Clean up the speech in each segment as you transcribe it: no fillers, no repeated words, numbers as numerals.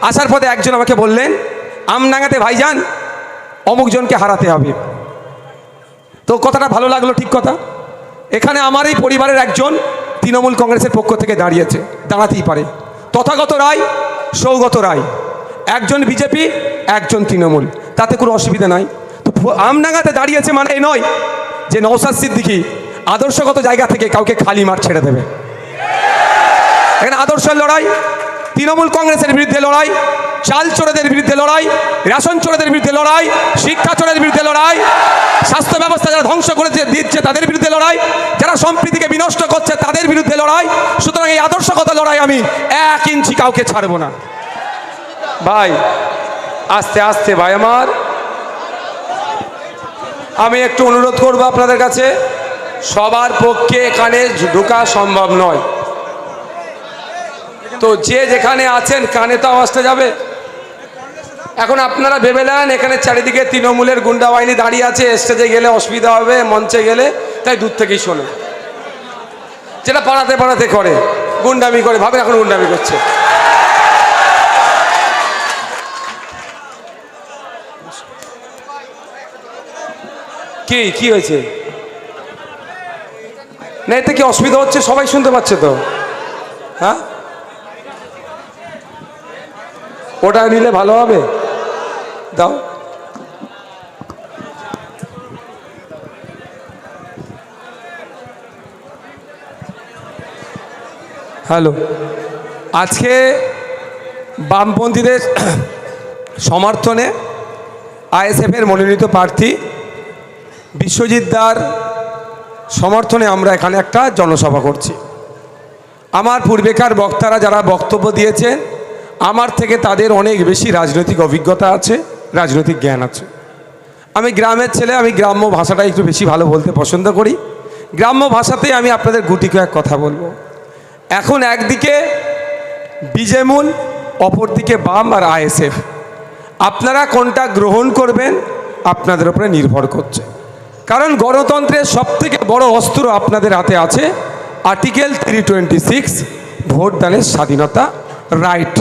আসার পথে একজন আমাকে বললেন, আমডাঙ্গাতে ভাইজান অমুকজনকে হারাতে হবে। তো কথাটা ভালো লাগলো, ঠিক কথা। এখানে আমার এই পরিবারের একজন তৃণমূল কংগ্রেসের পক্ষ থেকে দাঁড়িয়েছে, দাঁড়াতেই পারে। তথাগত রায়, সৌগত রায়, একজন বিজেপি, একজন তৃণমূল, তাতে কোনো অসুবিধা নাই। তো আমডাঙ্গাতে দাঁড়িয়েছে মানে এই নয় যে নওশাদ সিদ্দিকী আদর্শগত জায়গা থেকে কাউকে খালি মাঠ ছেড়ে দেবে। এখানে আদর্শের লড়াই, তৃণমূল কংগ্রেসের বিরুদ্ধে লড়াই, চাল চোরেদের বিরুদ্ধে লড়াই, রেশন চোরেদের বিরুদ্ধে লড়াই, শিক্ষা চোরের বিরুদ্ধে লড়াই, স্বাস্থ্য ব্যবস্থা যারা ধ্বংস করে দিচ্ছে তাদের বিরুদ্ধে লড়াই, যারা সম্প্রীতিকে বিনষ্ট করছে তাদের বিরুদ্ধে লড়াই। সুতরাং এই আদর্শগত লড়াই আমি 1 ইঞ্চি কাউকে ছাড়বো না। ভাই আস্তে আস্তে, ভাই আমার, আমি একটু অনুরোধ করবো আপনাদের কাছে, সবার পক্ষে এখানে ঢোকা সম্ভব নয়। তো যে যেখানে আছেন কানে তো আওয়াজটা যাবে। এখন আপনারা ভেবে নেন এখানে চারিদিকে তৃণমূলের গুন্ডা বাহিনী দাঁড়িয়ে আছে, স্টেজে গেলে অসুবিধা হবে, মঞ্চে গেলে, তাই দূর থেকেই শোনে। যেটা পাড়াতে পাড়াতে করে, গুন্ডামি করে, ভাবে এখন গুন্ডামি করছে। কি হয়েছে? না এতে কি অসুবিধা হচ্ছে? সবাই শুনতে পাচ্ছে তো? হ্যাঁ, ওটা নিলে ভালো হবে, দাও। হ্যালো, আজকে বামপন্থীদের সমর্থনে আইএসএফের মনোনীত প্রার্থী বিশ্বজিৎ দার সমর্থনে আমরা এখানে একটা জনসভা করছি। আমার পূর্বেকার বক্তারা যারা বক্তব্য দিয়েছেন, আমার থেকে তাদের অনেক বেশি রাজনৈতিক অভিজ্ঞতা আছে, রাজনৈতিক জ্ঞান আছে। আমি গ্রামের ছেলে, আমি গ্রাম্য ভাষাটা একটু বেশি ভালো বলতে পছন্দ করি। গ্রাম্য ভাষাতেই আমি আপনাদের গুটি কয়েক কথা বলবো। এখন একদিকে বিজেমূল, অপরদিকে বাম আর আইএসএফ। আপনারা কোনটা গ্রহণ করবেন আপনাদের উপরে নির্ভর করছে। কারণ গণতন্ত্রের সবথেকে বড় অস্ত্র আপনাদের হাতে আছে, আর্টিকেল 326, ভোটদানের স্বাধীনতা, রাইট।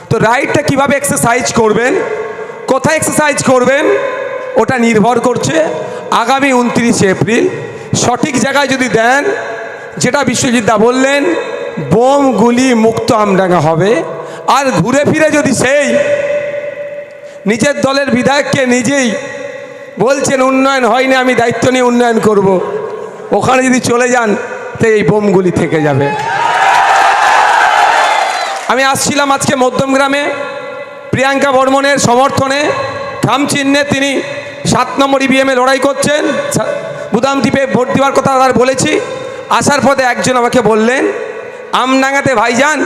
তো রাইটটা কিভাবে এক্সারসাইজ করবেন, কোথায় এক্সারসাইজ করবেন, ওটা নির্ভর করছে আগামী 29 এপ্রিল সঠিক জায়গায় যদি দেন, যেটা বিশ্বজিৎ দা বললেন, বোম গুলি মুক্ত আমডাঙ্গা হবে। আর ঘুরে ফিরে যদি সেই নিজের দলের বিধায়ককে নিজেই বলছেন উন্নয়ন হয়নি, আমি দায়িত্ব নিয়ে উন্নয়ন করব, ওখানে যদি চলে যান তো এই বোমগুলি থেকে যাবে। আমি আসছিলাম আজকে মধ্যমগ্রামে প্রিয়াঙ্কা বর্মনের সমর্থনে, খামচিহ্নে তিনি 7 নম্বর ইভিএমে লড়াই করছেন, বুদাম দ্বীপে ভোট দেওয়ার কথা আর বলেছি। আসার পথে একজন আমাকে বললেন, আমডাঙ্গাতে ভাইজান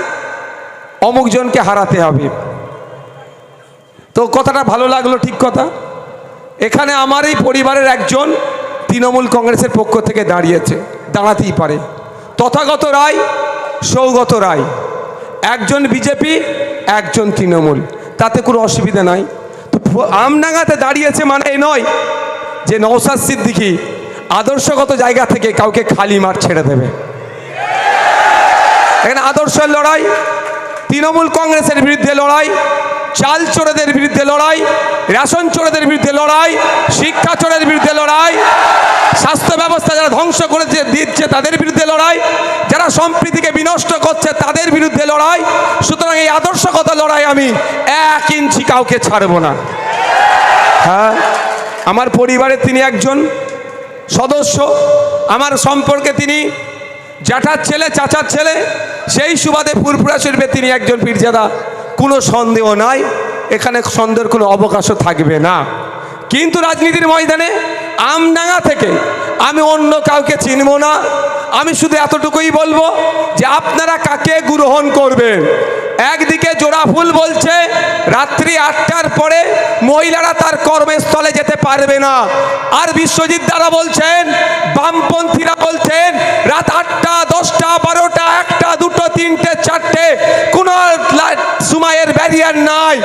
অমুকজনকে হারাতে হবে। তো কথাটা ভালো লাগলো, ঠিক কথা। এখানে আমার এই পরিবারের একজন তৃণমূল কংগ্রেসের পক্ষ থেকে দাঁড়িয়েছে, দাঁড়াতেই পারে। তথাগত রায়, সৌগত রায়, একজন বিজেপি, একজন তৃণমূল, তাতে কোনো অসুবিধা নাই। তো আমডাঙ্গাতে দাঁড়িয়েছে মানে এই নয় যে নওশাদ সিদ্দিকী আদর্শগত জায়গা থেকে কাউকে খালি মাঠ ছেড়ে দেবে। এখানে আদর্শের লড়াই, তৃণমূল কংগ্রেসের বিরুদ্ধে লড়াই, চাল চোরেদের বিরুদ্ধে লড়াই, রেশন চোরেদের বিরুদ্ধে লড়াই, শিক্ষা চোরের বিরুদ্ধে লড়াই, স্বাস্থ্য ব্যবস্থা যারা ধ্বংস করে দিচ্ছে তাদের বিরুদ্ধে লড়াই, যারা সম্প্রীতিকে বিনষ্ট করছে তাদের বিরুদ্ধে লড়াই। সুতরাং এই আদর্শগত লড়াই আমি 1 ইঞ্চি কাউকে ছাড়বো না। হ্যাঁ, আমার পরিবারে তিনি একজন সদস্য, আমার সম্পর্কে তিনি জ্যাঠার ছেলে, চাচার ছেলে, সেই সুবাদে ফুরফুরা শরীফে তিনি একজন পীরজাদা, কোনো সন্দেহ নাই, এখানে সন্দেহের কোনো অবকাশও থাকবে না। কিন্তু রাজনীতির ময়দানে আমডাঙ্গা থেকে আমি অন্য কাউকে চিনব না। আমি শুধু এতটুকুই বলবো যে আপনারা কাকে গ্রহণ করবেন। একদিকে জোড়াফুল বলছে রাত্রি 8টার পরে মহিলারা তার কর্মস্থলে যেতে পারবে না, আর বিশ্বজিৎ দ্বারা বলছেন, বামপন্থীরা বলছেন রাত 8টা, 10টা, 12টা, 1টা, 2টো, 3টে, 4টে কোনো সময়ের ব্যারিয়ার নাই।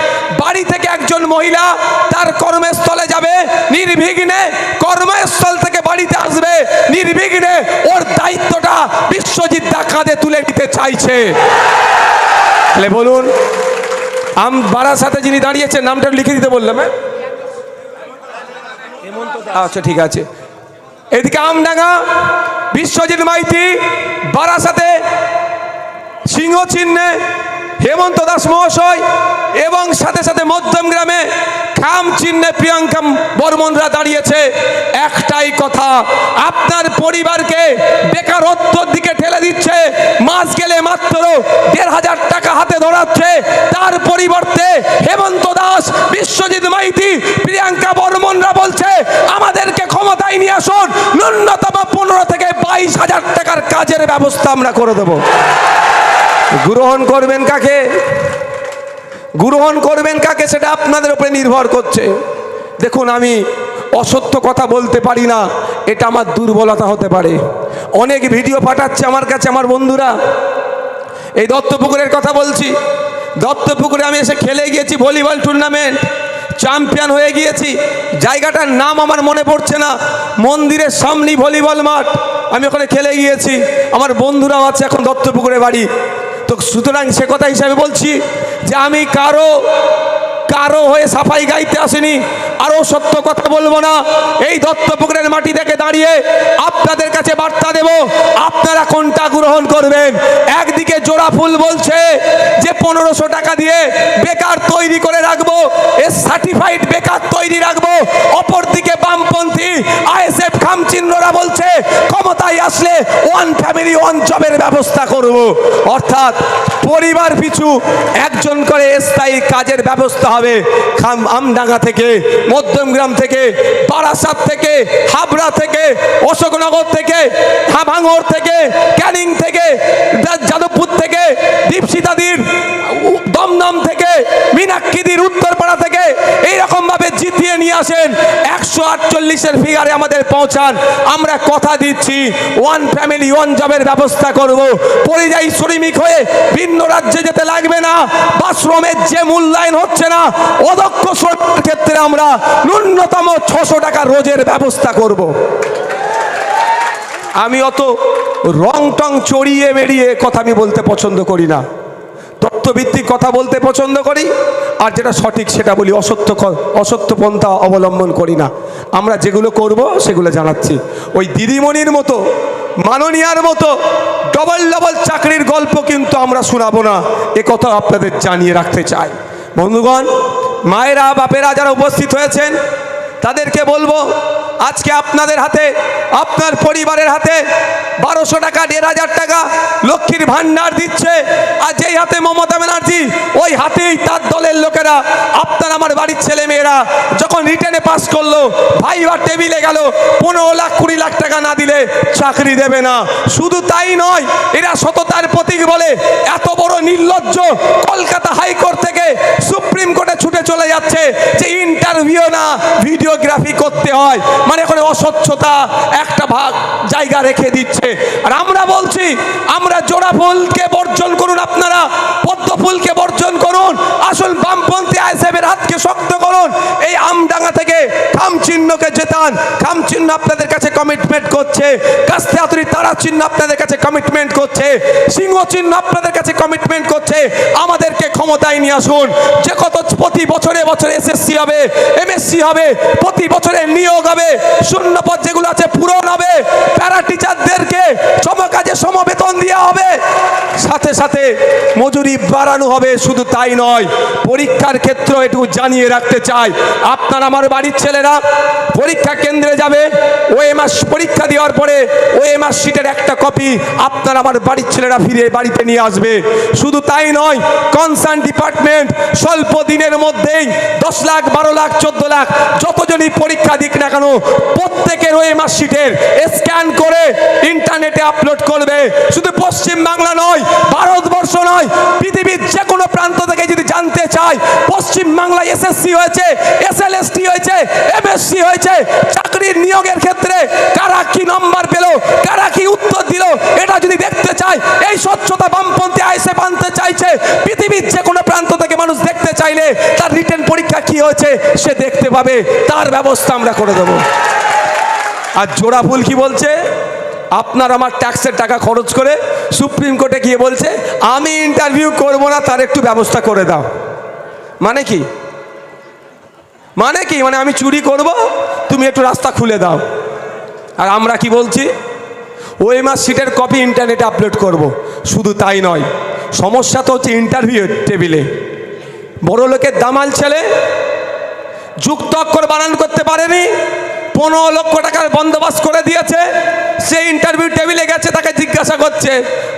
বাড়ি থেকে একজন মহিলা তার কর্মস্থলে যাবে নির্বিঘ্নে, কর্মস্থল থেকে বাড়িতে আসবে নির্বিঘ্নে, ওর দায়িত্বটা বিশ্বজিৎ দা কাঁধে তুলে নিতে চাইছে। তাহলে বলুন বারাসাতে যিনি দাঁড়িয়েছেন নামটা লিখে দিতে বললাম। হ্যাঁ, আচ্ছা ঠিক আছে। এদিকে আমডাঙ্গা বিশ্বজিৎ মাইতি, বারাসাতে সিংহ চিহ্নে হেমন্ত দাস মহাশয়, এবং সাথে সাথে মধ্যম গ্রামে খাম চিহ্নে প্রিয়াঙ্কা বর্মনরা দাঁড়িয়েছে। একটাই কথা, আপনার পরিবারকে বেকারত্বের দিকে ঠেলে দিচ্ছে। মাস গেলে মাত্র ১,৫০০ টাকা হাতে ধরাচ্ছে। তার পরিবর্তে হেমন্ত দাস, বিশ্বজিৎ মাইতি, প্রিয়াঙ্কা বর্মনরা বলছে আমাদেরকে ক্ষমতায় নিয়ে আসুন, ন্যূনতম ১৫ থেকে ২২,০০০ টাকার কাজের ব্যবস্থা আমরা করে দেব। গ্রহণ করবেন কাকে, গ্রহণ করবেন কাকে সেটা আপনাদের উপরে নির্ভর করছে। দেখুন, আমি অসত্য কথা বলতে পারি না, এটা আমার দুর্বলতা হতে পারে। অনেক ভিডিও পাঠাচ্ছে আমার কাছে আমার বন্ধুরা। এই দত্তপুকুরের কথা বলছি, দত্তপুকুরে আমি এসে খেলে গিয়েছি ভলিবল টুর্নামেন্ট, চ্যাম্পিয়ন হয়ে গিয়েছি। জায়গাটার নাম আমার মনে পড়ছে না, মন্দিরের সামনেই ভলিবল মাঠ, আমি ওখানে খেলে গিয়েছি। আমার বন্ধুরাও আছে এখন দত্তপুকুরে বাড়ি। তো সুতরাং সে কথা হিসাবে বলছি যে আমি কারো হয়ে সাফাই গাইতে আসিনি, আরও সত্য কথা বলবো না। এই দত্তপুকুরের মাটি থেকে দাঁড়িয়ে আপনাদের কাছে বার্তা দেব, আপনারা কোনটা গ্রহণ করবেন। একদিকে জোড়া ফুল বলছে যে ১৫০০ টাকা দিয়ে বেকার তৈরি করে রাখবো, সার্টিফাইড বেকার তৈরি রাখবো। অপরদিকে বামপন্থী আইএসএফ খামচিহ্নরা বলছে ক্ষমতায় আসলে ওয়ান ফ্যামিলি ওয়ান জবের ব্যবস্থা করব। অর্থাৎ পরিবার পিছু একজন করে স্থায়ী কাজের ব্যবস্থা হবে। আমডাঙ্গা থেকে, মধ্যমগ্রাম থেকে, বারাসাত থেকে, হাবড়া থেকে, অশোকনগর থেকে, ভাঙড় থেকে, ক্যানিং থেকে, যাদবপুর থেকে, দীপশিতাদির দমদম থেকে, মীনাক্ষীদির উত্তরপাড়া থেকে এইরকম ভাবে জিতিয়ে নিয়ে আসেন। 148-এর ফিগারে আমাদের পৌঁছান। আমরা কথা দিচ্ছি ওয়ান ফ্যামিলি ওয়ান জবের ব্যবস্থা করব। পরিযায়ী শ্রমিক হয়ে ভিন্ন রাজ্যে যেতে লাগবে না। বা শ্রমের যে মূল্যায়ন হচ্ছে না, অদক্ষ শ্রমিকের ক্ষেত্রে আমরা ন্যূনতম 600 টাকা রোজের ব্যবস্থা করব। আমি অত রং টং চড়িয়ে বেরিয়ে কথা আমি বলতে পছন্দ করি না, তথ্যভিত্তিক কথা বলতে পছন্দ করি, আর যেটা সঠিক সেটা বলি, অসত্য পন্থা অবলম্বন করি না। আমরা যেগুলো করব সেগুলো জানাচ্ছি। ওই দিদিমণির মতো, মাননীয়ার মতো ডবল চাকরির গল্প কিন্তু আমরা শোনাবো না, এ কথা আপনাদের জানিয়ে রাখতে চাই। বন্ধুগণ, মায়েরা বাপেরা যারা উপস্থিত হয়েছেন তাদেরকে বলবো, আজকে আপনাদের হাতে, আপনার পরিবারের হাতে 1200 টাকা, 1500 টাকা লক্ষ্মীর ভান্ডার দিচ্ছে। আর যেই হাতে মমতা ব্যানার্জি, ওই হাতেই তার দলের লোকেরা, আপনার আমার বাড়ির ছেলে মেয়েরা যখন রিটেনে পাস করলো, ভাইবা টেবিলে গেল, 15 লাখ 20 লাখ টাকা না দিলে চাকরি দেবে না। শুধু তাই নয়, এরা সততার প্রতীক বলে এত বড় নির্লজ্জ, কলকাতা হাইকোর্ট থেকে সুপ্রিম কোর্টে ছুটে চলে যাচ্ছে যে ইন্টারভিউ না ভিডিওগ্রাফি করতে হয়, মানে এখন অস্বচ্ছতা একটা জায়গা রেখে দিচ্ছে। আর আমরা বলছি, আমরা জোড়া ফুলকে বর্জন করুন, আপনারা পদ্ম ফুলকে বর্জন করুন, আসল বামপন্থী আইএসএফের হাতকে শক্ত করুন। এই আমডাঙ্গা থেকে খাম চিহ্নকে জেতান। খাম চিহ্ন আপনাদের কাছে কমিটমেন্ট করছে, কাস্তেহাতুরি তারা চিহ্ন আপনাদের কাছে কমিটমেন্ট করছে, সিংহ চিহ্ন আপনাদের কাছে কমিটমেন্ট করছে। আমাদেরকে ক্ষমতায় নিয়ে আসুন। যে কত প্রতি বছরে এসএসসি হবে, এমএসসি হবে, প্রতি বছরে নিয়োগ হবে, শূন্য পদ যেগুলো আছে পূরণ হবে, প্যারা টিচারদেরকে সমকাজে সমবেতন দেওয়া হবে, সাথে সাথে মজুরি বাড়ানো হবে। শুধু তাই নয়, পরীক্ষার ক্ষেত্রে একটু জানিয়ে রাখতে চাই, আপনার আমার বাড়ির ছেলেরা পরীক্ষা কেন্দ্রে যাবে, ওএমআর পরীক্ষা দেওয়ার পরে ওএমআর শিটের একটা কপি আপনার আমার বাড়ির ছেলেরা ফিরে বাড়িতে নিয়ে আসবে। শুধু তাই নয়, কনসার্ন ডিপার্টমেন্ট স্বল্প দিনের মধ্যেই 10 লাখ 12 লাখ 14 লাখ যতজনই পরীক্ষা দিক না কেন, প্রত্যেকের ওএমআর শিটের স্ক্যান করে ইন্টারনেটে আপলোড করবে। শুধু পশ্চিম বাংলা নয়, ভারতবর্ষ নয়, পৃথিবীর যে কোনো প্রান্ত থেকে যদি জানতে চায় পশ্চিম বাংলায় এসএসসি হয়েছে, এসএলএসটি হয়েছে, এমএসসি হয়েছে, চাকরির নিয়োগের ক্ষেত্রে কারা কি নম্বর পেল, কারা কি উত্তর দিল, এটা যদি দেখতে চায়, এই স্বচ্ছতা বামপন্থী আইএসএফ আনতে চাইছে। পৃথিবীর যে কোনো প্রান্ত থেকে মানুষ দেখতে চাইলে তার রিটেন পরীক্ষা কি হয়েছে সে দেখতে পাবে, তার ব্যবস্থা আমরা করে দেব। আর জোড়া ফুল কি বলছে, আপনার আমার ট্যাক্সের টাকা খরচ করে সুপ্রিম কোর্টে গিয়ে বলছে আমি ইন্টারভিউ করব না, তার একটু ব্যবস্থা করে দাও। মানে কি মানে আমি চুরি করব, তুমি একটু রাস্তা খুলে দাও। আর আমরা কি বলছি? ওই মার্কশিটের কপি ইন্টারনেটে আপলোড করব। শুধু তাই নয়, সমস্যা তো হচ্ছে ইন্টারভিউ টেবিলে বড় লোকের দামাল ছেলে যুক্ত অক্ষর বানান করতে পারেনি, 15 লক্ষ টাকার বন্দোবস্ত করে দিয়েছে। সে ইন্টারভিউ টেবিলে গেছে, তাকে জিজ্ঞাসা করছে,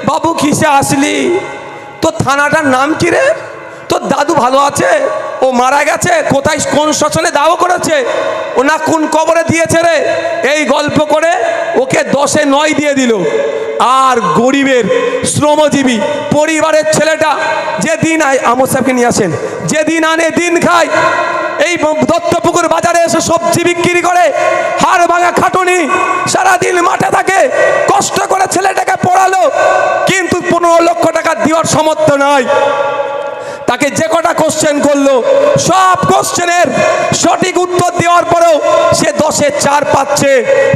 বাবু কিসে আসলি, তোর থানাটার নাম কি রে, তোর দাদু ভালো আছে, ও মারা গেছে, কোথায় কোন শ্মশানে দাহ করেছে, ও না কোন কবরে দিয়েছে রে, এই গল্প করে ওকে 10-এ 9 দিয়ে দিল। আর গরিবের শ্রমজীবী পরিবারের ছেলেটা যেদিন আমর সাহেবকে নিয়ে আসেন, যেদিন আনে দিন খায়, এই দত্তপুকুর বাজারে এসে সবজি বিক্রি করে, হাড় ভাঙা খাটুনি, সারাদিন মাঠে থাকে, কষ্ট করে ছেলেটাকে পড়ালো, কিন্তু 15 লক্ষ টাকা দেওয়ার সামর্থ্য নয়। তাকে যে কটা কোশ্চেন করলো, সব কোশ্চেনের সঠিক উত্তর দেওয়ার পরেও সে 10-এ 4 পাচ্ছে।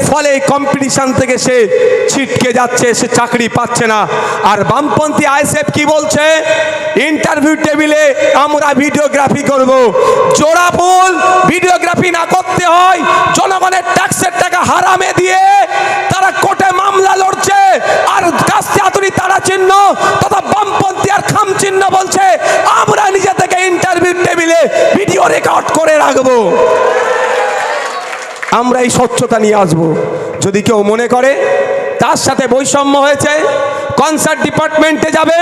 ফলে কম্পিটিশন থেকে সে ছিটকে যাচ্ছে, সে চাকরি পাচ্ছে না। আর বামপন্থী আইএসএফ কি বলছে? ইন্টারভিউ টেবিলে আমরা ভিডিওগ্রাফি করব। জোড়া ফুল ভিডিওগ্রাফি না করতে হয়, জনগণের ট্যাক্সের টাকা হারামে দিয়ে তারা কোর্টে মামলা লড়ছে। আর কাস্তে আতুরি তারা চিহ্ন তথা বামপন্থী আর খাম চিহ্ন বলছে, আমরা নিজে থেকে ইন্টারভিউ টেবিলে ভিডিও রেকর্ড করে রাখবো। আমরা এই স্বচ্ছতা নিয়ে আসবো। যদি কেউ মনে করে তার সাথে বৈষম্য হয়েছে, কনসার্ট ডিপার্টমেন্টে যাবে,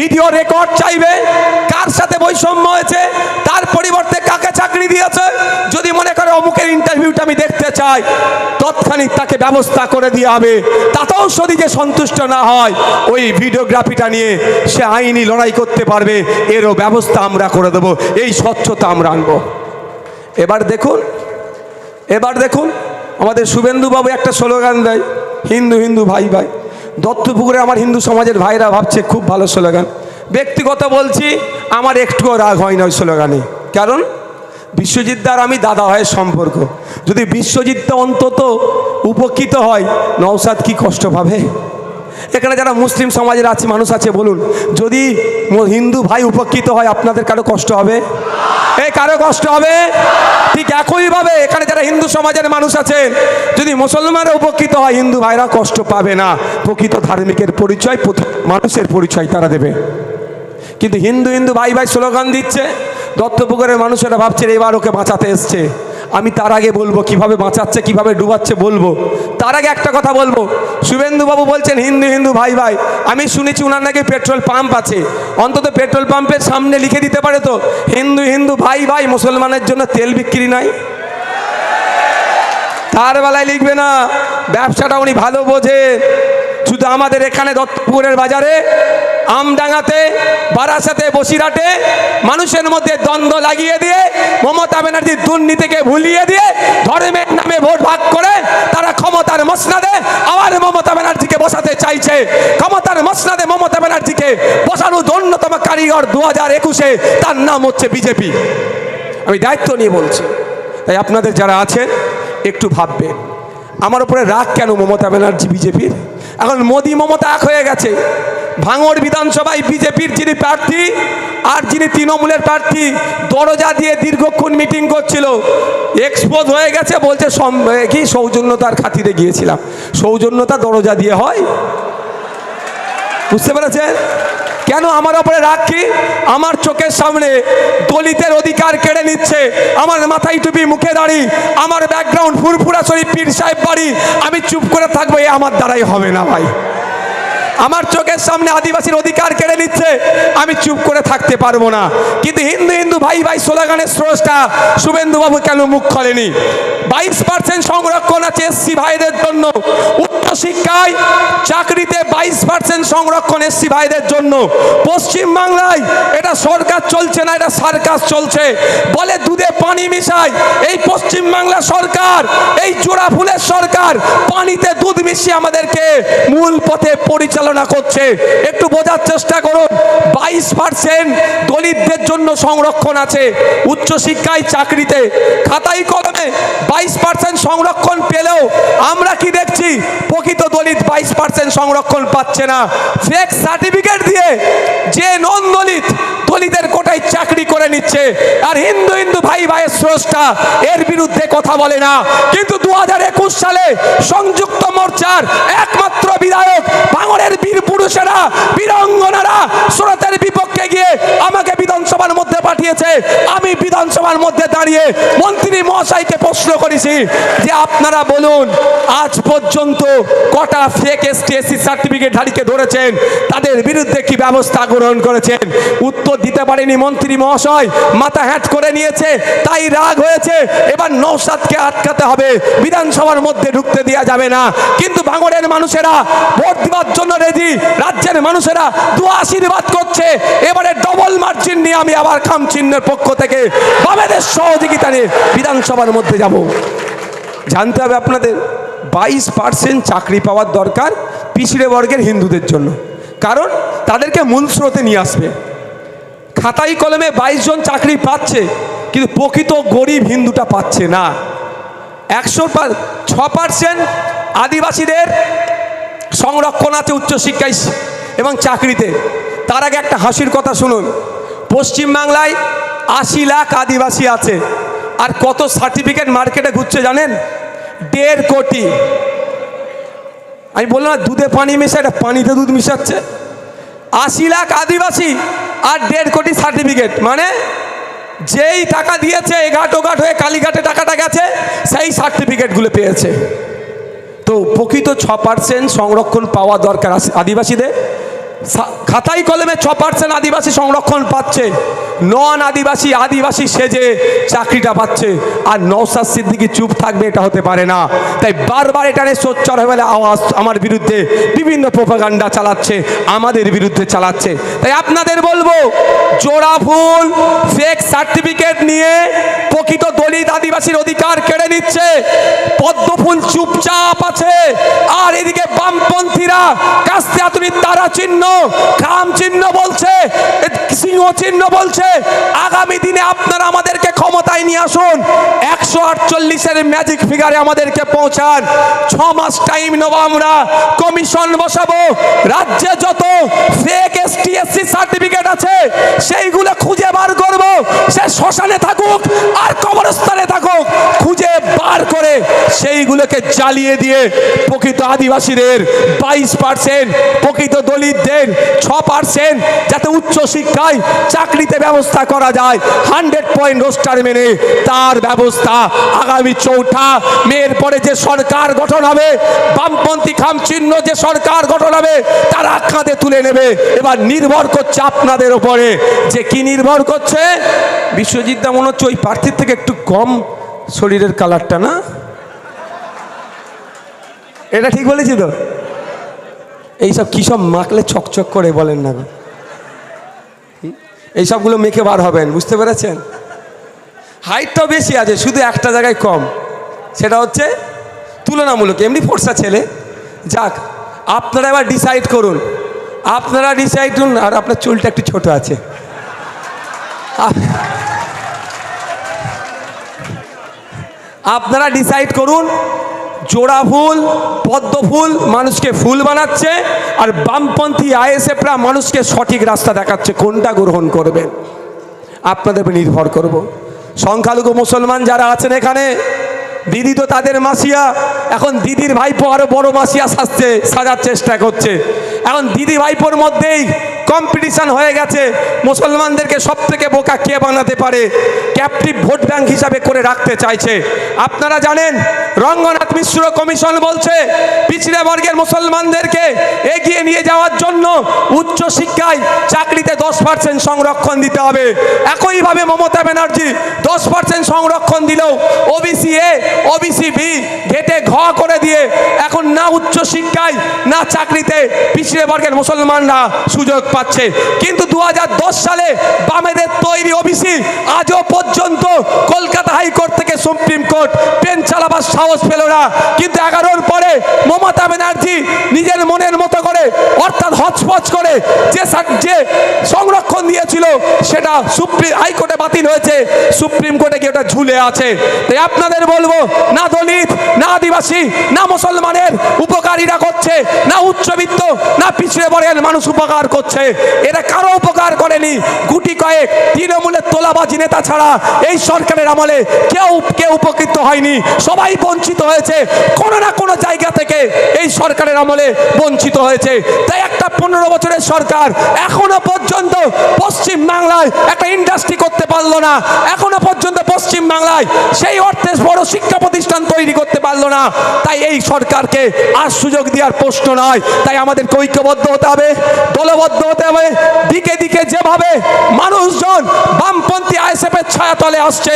ভিডিও রেকর্ড চাইবে, কার সাথে বৈষম্য হয়েছে, তার পরিবর্তে কাকে চাকরি দিয়েছে, যদি মনে করে অমুকের ইন্টারভিউটা আমি দেখতে চাই, তৎক্ষণিক তাকে ব্যবস্থা করে দেওয়া হবে। তাতেও যদি যে সন্তুষ্ট না হয়, ওই ভিডিওগ্রাফিটা নিয়ে সে আইনি লড়াই করতে পারবে, এরও ব্যবস্থা আমরা করে দেবো। এই স্বচ্ছতা আমরা আনবো। এবার দেখুন আমাদের শুভেন্দুবাবু একটা স্লোগান দেয়, হিন্দু হিন্দু ভাই ভাই। দত্তপুকুরে আমার হিন্দু সমাজের ভাইরা ভাবছে খুব ভালো স্লোগান। ব্যক্তিগত বলছি, আমার একটুও রাগ হয় না ওই স্লোগানে। কারণ বিশ্বজিৎ দার আমি দাদা ভাইয়ের সম্পর্ক। যদি বিশ্বজিৎ অন্তত উপকৃত হয়, নওশাদ কি কষ্ট পাবে? এখানে যারা মুসলিম সমাজের আছে মানুষ আছে, বলুন, যদি হিন্দু ভাই উপকৃত হয়, আপনাদের কারো কষ্ট হবে? কারো কষ্ট হবে? ঠিক একইভাবে এখানে যারা হিন্দু সমাজের মানুষ আছেন, যদি মুসলমানরা উপকৃত হয়, হিন্দু ভাইরা কষ্ট পাবে না। প্রকৃত ধার্মিকের পরিচয় মানুষের পরিচয় তারা দেবে। কিন্তু হিন্দু হিন্দু ভাই ভাই স্লোগান দিচ্ছে, দত্তপুকুরের মানুষেরা ভাবছে এবার ওকে বাঁচাতে এসছে। আমি তার আগে বলবো কিভাবে বাঁচাচ্ছে, কিভাবে ডুবাচ্ছে বলবো। তার আগে একটা কথা বলবো, শুভেন্দুবাবু বলছেন হিন্দু হিন্দু ভাই ভাই। আমি শুনেছি ওনার নাকি পেট্রোল পাম্প আছে, অন্তত পেট্রোল পাম্পের সামনে লিখে দিতে পারে তো, হিন্দু হিন্দু ভাই ভাই, মুসলমানের জন্য তেল বিক্রি নাই। তার বেলায় লিখবে না, ব্যবসাটা উনি ভালো বোঝে। শুধু আমাদের এখানে দত্তপুকুরের বাজারে, আমডাঙ্গাতে, বারাসাতে, বসিরহাটে মানুষের মধ্যে দ্বন্দ্ব লাগিয়ে দিয়ে, মমতা ব্যানার্জির দুর্নীতিকে ভুলিয়ে দিয়ে, ধর্মের নামে ভোট ভাগ করে তারা ক্ষমতার মসনদে আবার মমতা ব্যানার্জিকে বসাতে চাইছে। ক্ষমতার মসনদে মমতা ব্যানার্জিকে বসানোর অন্যতম কারিগর 2021-এ, তার নাম হচ্ছে বিজেপি। আমি দায়িত্ব নিয়ে বলছি। তাই আপনাদের যারা আছেন একটু ভাববেন, আমার উপরে রাগ কেন মমতা ব্যানার্জি বিজেপির? এখন মোদি মমতা এক হয়ে গেছে। ভাঙড় বিধানসভায় বিজেপির যিনি প্রার্থী আর যিনি তৃণমূলের প্রার্থী, দরজা দিয়ে দীর্ঘক্ষণ মিটিং করছিল, এক্সপোজ হয়ে গেছে। বলছে কি সৌজন্যতার খাতিরে গিয়েছিলাম। সৌজন্যতা দরজা দিয়ে হয়? বুঝতে পেরেছেন কেন আমার ওপরে রাগ? কি আমার চোখের সামনে দলিতের অধিকার কেড়ে নিচ্ছে, আমার মাথায় টুপি, মুখে দাড়ি, আমার ব্যাকগ্রাউন্ড ফুরফুরা শরীফ, পীর সাহেব বাড়ি, আমি চুপ করে থাকবো? এ আমার দ্বারাই হবে না ভাই। আমার চোখের সামনে আদিবাসীর অধিকার কেড়ে নিচ্ছে, আমি চুপ করে থাকতে পারবো না। কিন্তু হিন্দু হিন্দু ভাই ভাই স্লোগানের স্রষ্টা শুভেন্দুবাবু কেন মুখ খোলেনি? 22% সংরক্ষণ আছে এসসি ভাইদের জন্য। উচ্চশিক্ষায় চাকরিতে 22% সংরক্ষণ এসসি ভাইদের জন্য। পশ্চিমবাংলায় এটা সরকার চলছে না, এটা সার্কাস চলছে। বলে দুধে পানি মিশায় এই পশ্চিমবাংলা সরকার, এই জোড়া ফুলের সরকার পানিতে দুধ মিশিয়ে আমাদেরকে মূল পথে পরিচালনা করছে। একটু বোঝার চেষ্টা করুন। 22% দলিতদের জন্য সংরক্ষণ আছে উচ্চশিক্ষায় চাকরিতে, খাতায় কলমে 22% সংরক্ষণ পেলেও আমরা কি দেখছি, প্রকৃত দলিত 22% সংরক্ষণ পাচ্ছে না। ফেক সার্টিফিকেট দিয়ে যে নন দলিত দলিতের কোটায় চাকরি করে নিচ্ছে, আর হিন্দু হিন্দু ভাই ভাইয়ের স্রষ্টা এর বিরুদ্ধে কথা বলে না। কিন্তু 2021 সালে সংযুক্ত মোর্চার একমাত্র বিধায়ক ভাঙড়ের বীর পুরুষেরা, বীরাঙ্গনারা স্রোতের বিপক্ষে গিয়ে আমাকে বিধানসভার মধ্যে পাঠিয়েছে। আমি বিধানসভার মধ্যে দাঁড়িয়ে মন্ত্রী মহাশয়কে প্রশ্ন করেছি যে আপনারা বলুন, আজ পর্যন্ত কটা ফেক এসটি এসসি সার্টিফিকেট ধারীকে ধরেছেন, তাদের বিরুদ্ধে কি ব্যবস্থা গ্রহণ করেছেন? উত্তর দিতে পারেনি মন্ত্রী মহাশয়, মাথা হ্যাট করে নিয়েছে, তাই রাগ হয়েছে। এবার নওশাদকে আটকাতে হবে, বিধানসভার মধ্যে ঢুকতে দেওয়া যাবে না। কিন্তু ভাঙড়ের মানুষেরা ভোট দেওয়ার জন্য রেডি, রাজ্যের মানুষেরা দোয়া আশীর্বাদ করছে। এবারে ডবল মার্জিন নিয়ে আমি আবার খামচিহ্নের পক্ষ থেকে বামেদের সহযোগিতা নিয়ে বিধানসভার মধ্যে যাব। জানতে হবে আপনাদের 22% চাকরি পাওয়ার দরকার পিছিয়ে বর্গের হিন্দুদের জন্য, কারণ তাদেরকে মূল স্রোতে নিয়ে আসবে। খাতাই কলমে 22 জন চাকরি পাচ্ছে, কিন্তু প্রকৃত গরিব হিন্দুটা পাচ্ছে না। 106% আদিবাসীদের সংরক্ষণ আছে উচ্চশিক্ষায় এবং চাকরিতে। তার আগে একটা হাসির কথা শুনুন, পশ্চিমবাংলায় 80 লাখ আদিবাসী আছে, আর কত সার্টিফিকেট মার্কেটে ঘুরছে জানেন? 1.5 কোটি। আমি বললাম না দুধে পানি মেশায়, এটা পানিতে দুধ মিশাচ্ছে। 80 লাখ আদিবাসী আর 1.5 কোটি সার্টিফিকেট, মানে যেই টাকা দিয়েছে এঘাট ওঘাট হয়ে কালীঘাটে টাকাটা গেছে, সেই সার্টিফিকেটগুলো পেয়েছে। তো প্রকৃত 6% সংরক্ষণ পাওয়া দরকার আদিবাসীদের। খাতাই কলমে 6% আদিবাসী সংরক্ষণ পাচ্ছে, নন আদিবাসী আদিবাসী সেজে চাকরিটা পাচ্ছে। আর নওশাদ সিদ্দিকী চুপ থাকবে, এটা হতে পারে না। তাই বারবার এটা নিয়ে সোচ্চার হয়ে গেলে আওয়াজ আমার বিরুদ্ধে বিভিন্ন প্রোপাগান্ডা চালাচ্ছে, আমাদের বিরুদ্ধে চালাচ্ছে। তাই আপনাদের বলবো, জোড়া ফুল ফেক সার্টিফিকেট নিয়ে প্রকৃত দলিত আদিবাসীর অধিকার কেড়ে নিচ্ছে। পদ্ম ফুল চুপচাপ আছে, আর এদিকে বামপন্থীরা কাস্তে আতুরির তারা চিহ্ন, খাম চিহ্ন বলছে, সিংহ চিহ্ন বলছে। আগামী দিনে আপনারা আমাদেরকে ক্ষমতায় নিয়ে আসুন, 148-এর ম্যাজিক ফিগারে আমাদেরকে পৌঁছান। 6 মাস টাইম নেব, আমরা কমিশন বসাবো। রাজ্যে যত ফেক এসটি এসসি সার্টিফিকেট আছে সেইগুলো খুঁজে বার করব। সে শ্মশানে থাকুক আর কবরস্থানে থাকুক, খুঁজে বার করে সেইগুলোকে জ্বালিয়ে দিয়ে প্রকৃত আদিবাসীদের 22%, প্রকৃত দলিতদের 6%, যাতে উচ্চশিক্ষায় চাকরিতে ব্যবস্থা করা যায় 100 পয়েন্ট রোস্টার মেনে, তার ব্যবস্থা আগামী 4 মের পরে যে সরকার গঠন হবে, বামপন্থী খাম চিহ্ন যে সরকার গঠন হবে, তারা কাঁধে তুলে নেবে। এবার নির্ভর করছে আপনাদের উপরে, যে কি নির্ভর করছে? বিশ্বজিৎ দা মনে হচ্ছে ওই প্রার্থীর থেকে একটু কম শরীরের কালারটা, না? এটা ঠিক বলেছি তো? এইসব কী সব মাখলে চকচক করে বলেন না, এইসবগুলো মেখে বার হবেন, বুঝতে পেরেছেন? হাইটটাও বেশি আছে, শুধু একটা জায়গায় কম, সেটা হচ্ছে তুলনামূলক এমনি ফর্সা ছেলে। যাক, আপনারা এবার ডিসাইড করুন, আপনারা ডিসাইড করুন। আর আপনার চুলটা একটু ছোট আছে, আপনারা ডিসাইড করুন। জোড়া ফুল পদ্ম ফুল মানুষকে ফুল বানাচ্ছে, আর বামপন্থী আইএসএফরা মানুষকে সঠিক রাস্তা দেখাচ্ছে, কোনটা গ্রহণ করবেন আপনাদের উপর নির্ভর করব। সংখ্যালঘু মুসলমান যারা আছেন এখানে, দিদি তো তাদের মাসিয়া, এখন দিদির ভাইপো আরো বড় মাসিয়া সাজার চেষ্টা করছে। এখন দিদি ভাইপোর মধ্যেই কম্পিটিশন হয়ে গেছে, মুসলমানদেরকে সব থেকে বোকা কে বানাতে পারে, ক্যাপটিভ ভোট ব্যাংক হিসাবে করে রাখতে চাইছে। আপনারা জানেন রঙ্গনাথ মিশ্র কমিশন বলছে পিছিয়ে বর্গের মুসলমানদেরকে এগিয়ে নিয়ে যাওয়ার জন্য উচ্চশিক্ষায় চাকরিতে 10% সংরক্ষণ দিতে হবে। একইভাবে মমতা ব্যানার্জি 10% সংরক্ষণ দিলেও ওবিসি এ ওবিসি বি ঘেটে ঘ করে দিয়ে এখন না উচ্চশিক্ষায় না চাকরিতে পিছিয়ে বর্গের মুসলমানরা সুযোগ পাচ্ছে। কিন্তু 2010 সালে বামেদের তৈরি ওবিসি আজও পর্যন্ত কলকাতা হাইকোর্ট থেকে সুপ্রিম কোর্ট পেন চালাবার সাহস পেল না। কিন্তু 11-র পরে মমতা ব্যানার্জি নিজের মনের মতো করে অর্থাৎ হচপচ করে যে সংরক্ষণ দিয়েছিল সেটা সুপ্রিম হাইকোর্টে বাতিল হয়েছে, সুপ্রিম কোর্টে গিয়ে ওটা ঝুলে আছে। তাই আপনাদের বলবো, না দলিত, না আদিবাসী, না মুসলমানের উপকারীরা করছে, না উচ্চবিত্ত, না পিছিয়ে পড়েন মানুষ উপকার করছে। এরা কারো উপকার করেনি। গুটি কয়েক তৃণমূলের তোলাবাজি নেতা ছাড়া এই সরকারের আমলে কেউ উপকৃত হয়নি। সবাই বঞ্চিত হয়েছে কোনো না কোনো জায়গা থেকে, এই সরকারের আমলে বঞ্চিত হয়েছে। তাই একটা 15 বছরের সরকার এখনো পর্যন্ত পশ্চিম বাংলায় একটা ইন্ডাস্ট্রি করতে পারলো না, এখনো পর্যন্ত পশ্চিম বাংলায় সেই অর্থে বড় শিক্ষা প্রতিষ্ঠান তৈরি করতে পারলো না। তাই এই সরকারকে আর সুযোগ দেওয়ার প্রশ্ন নয়। তাই আমাদেরকে ঐক্যবদ্ধ হতে হবে, দলবদ্ধ হতে হবে। দিকে দিকে যেভাবে মানুষজন বামপন্থী আইএসএফের ছায়াতলে আসছে,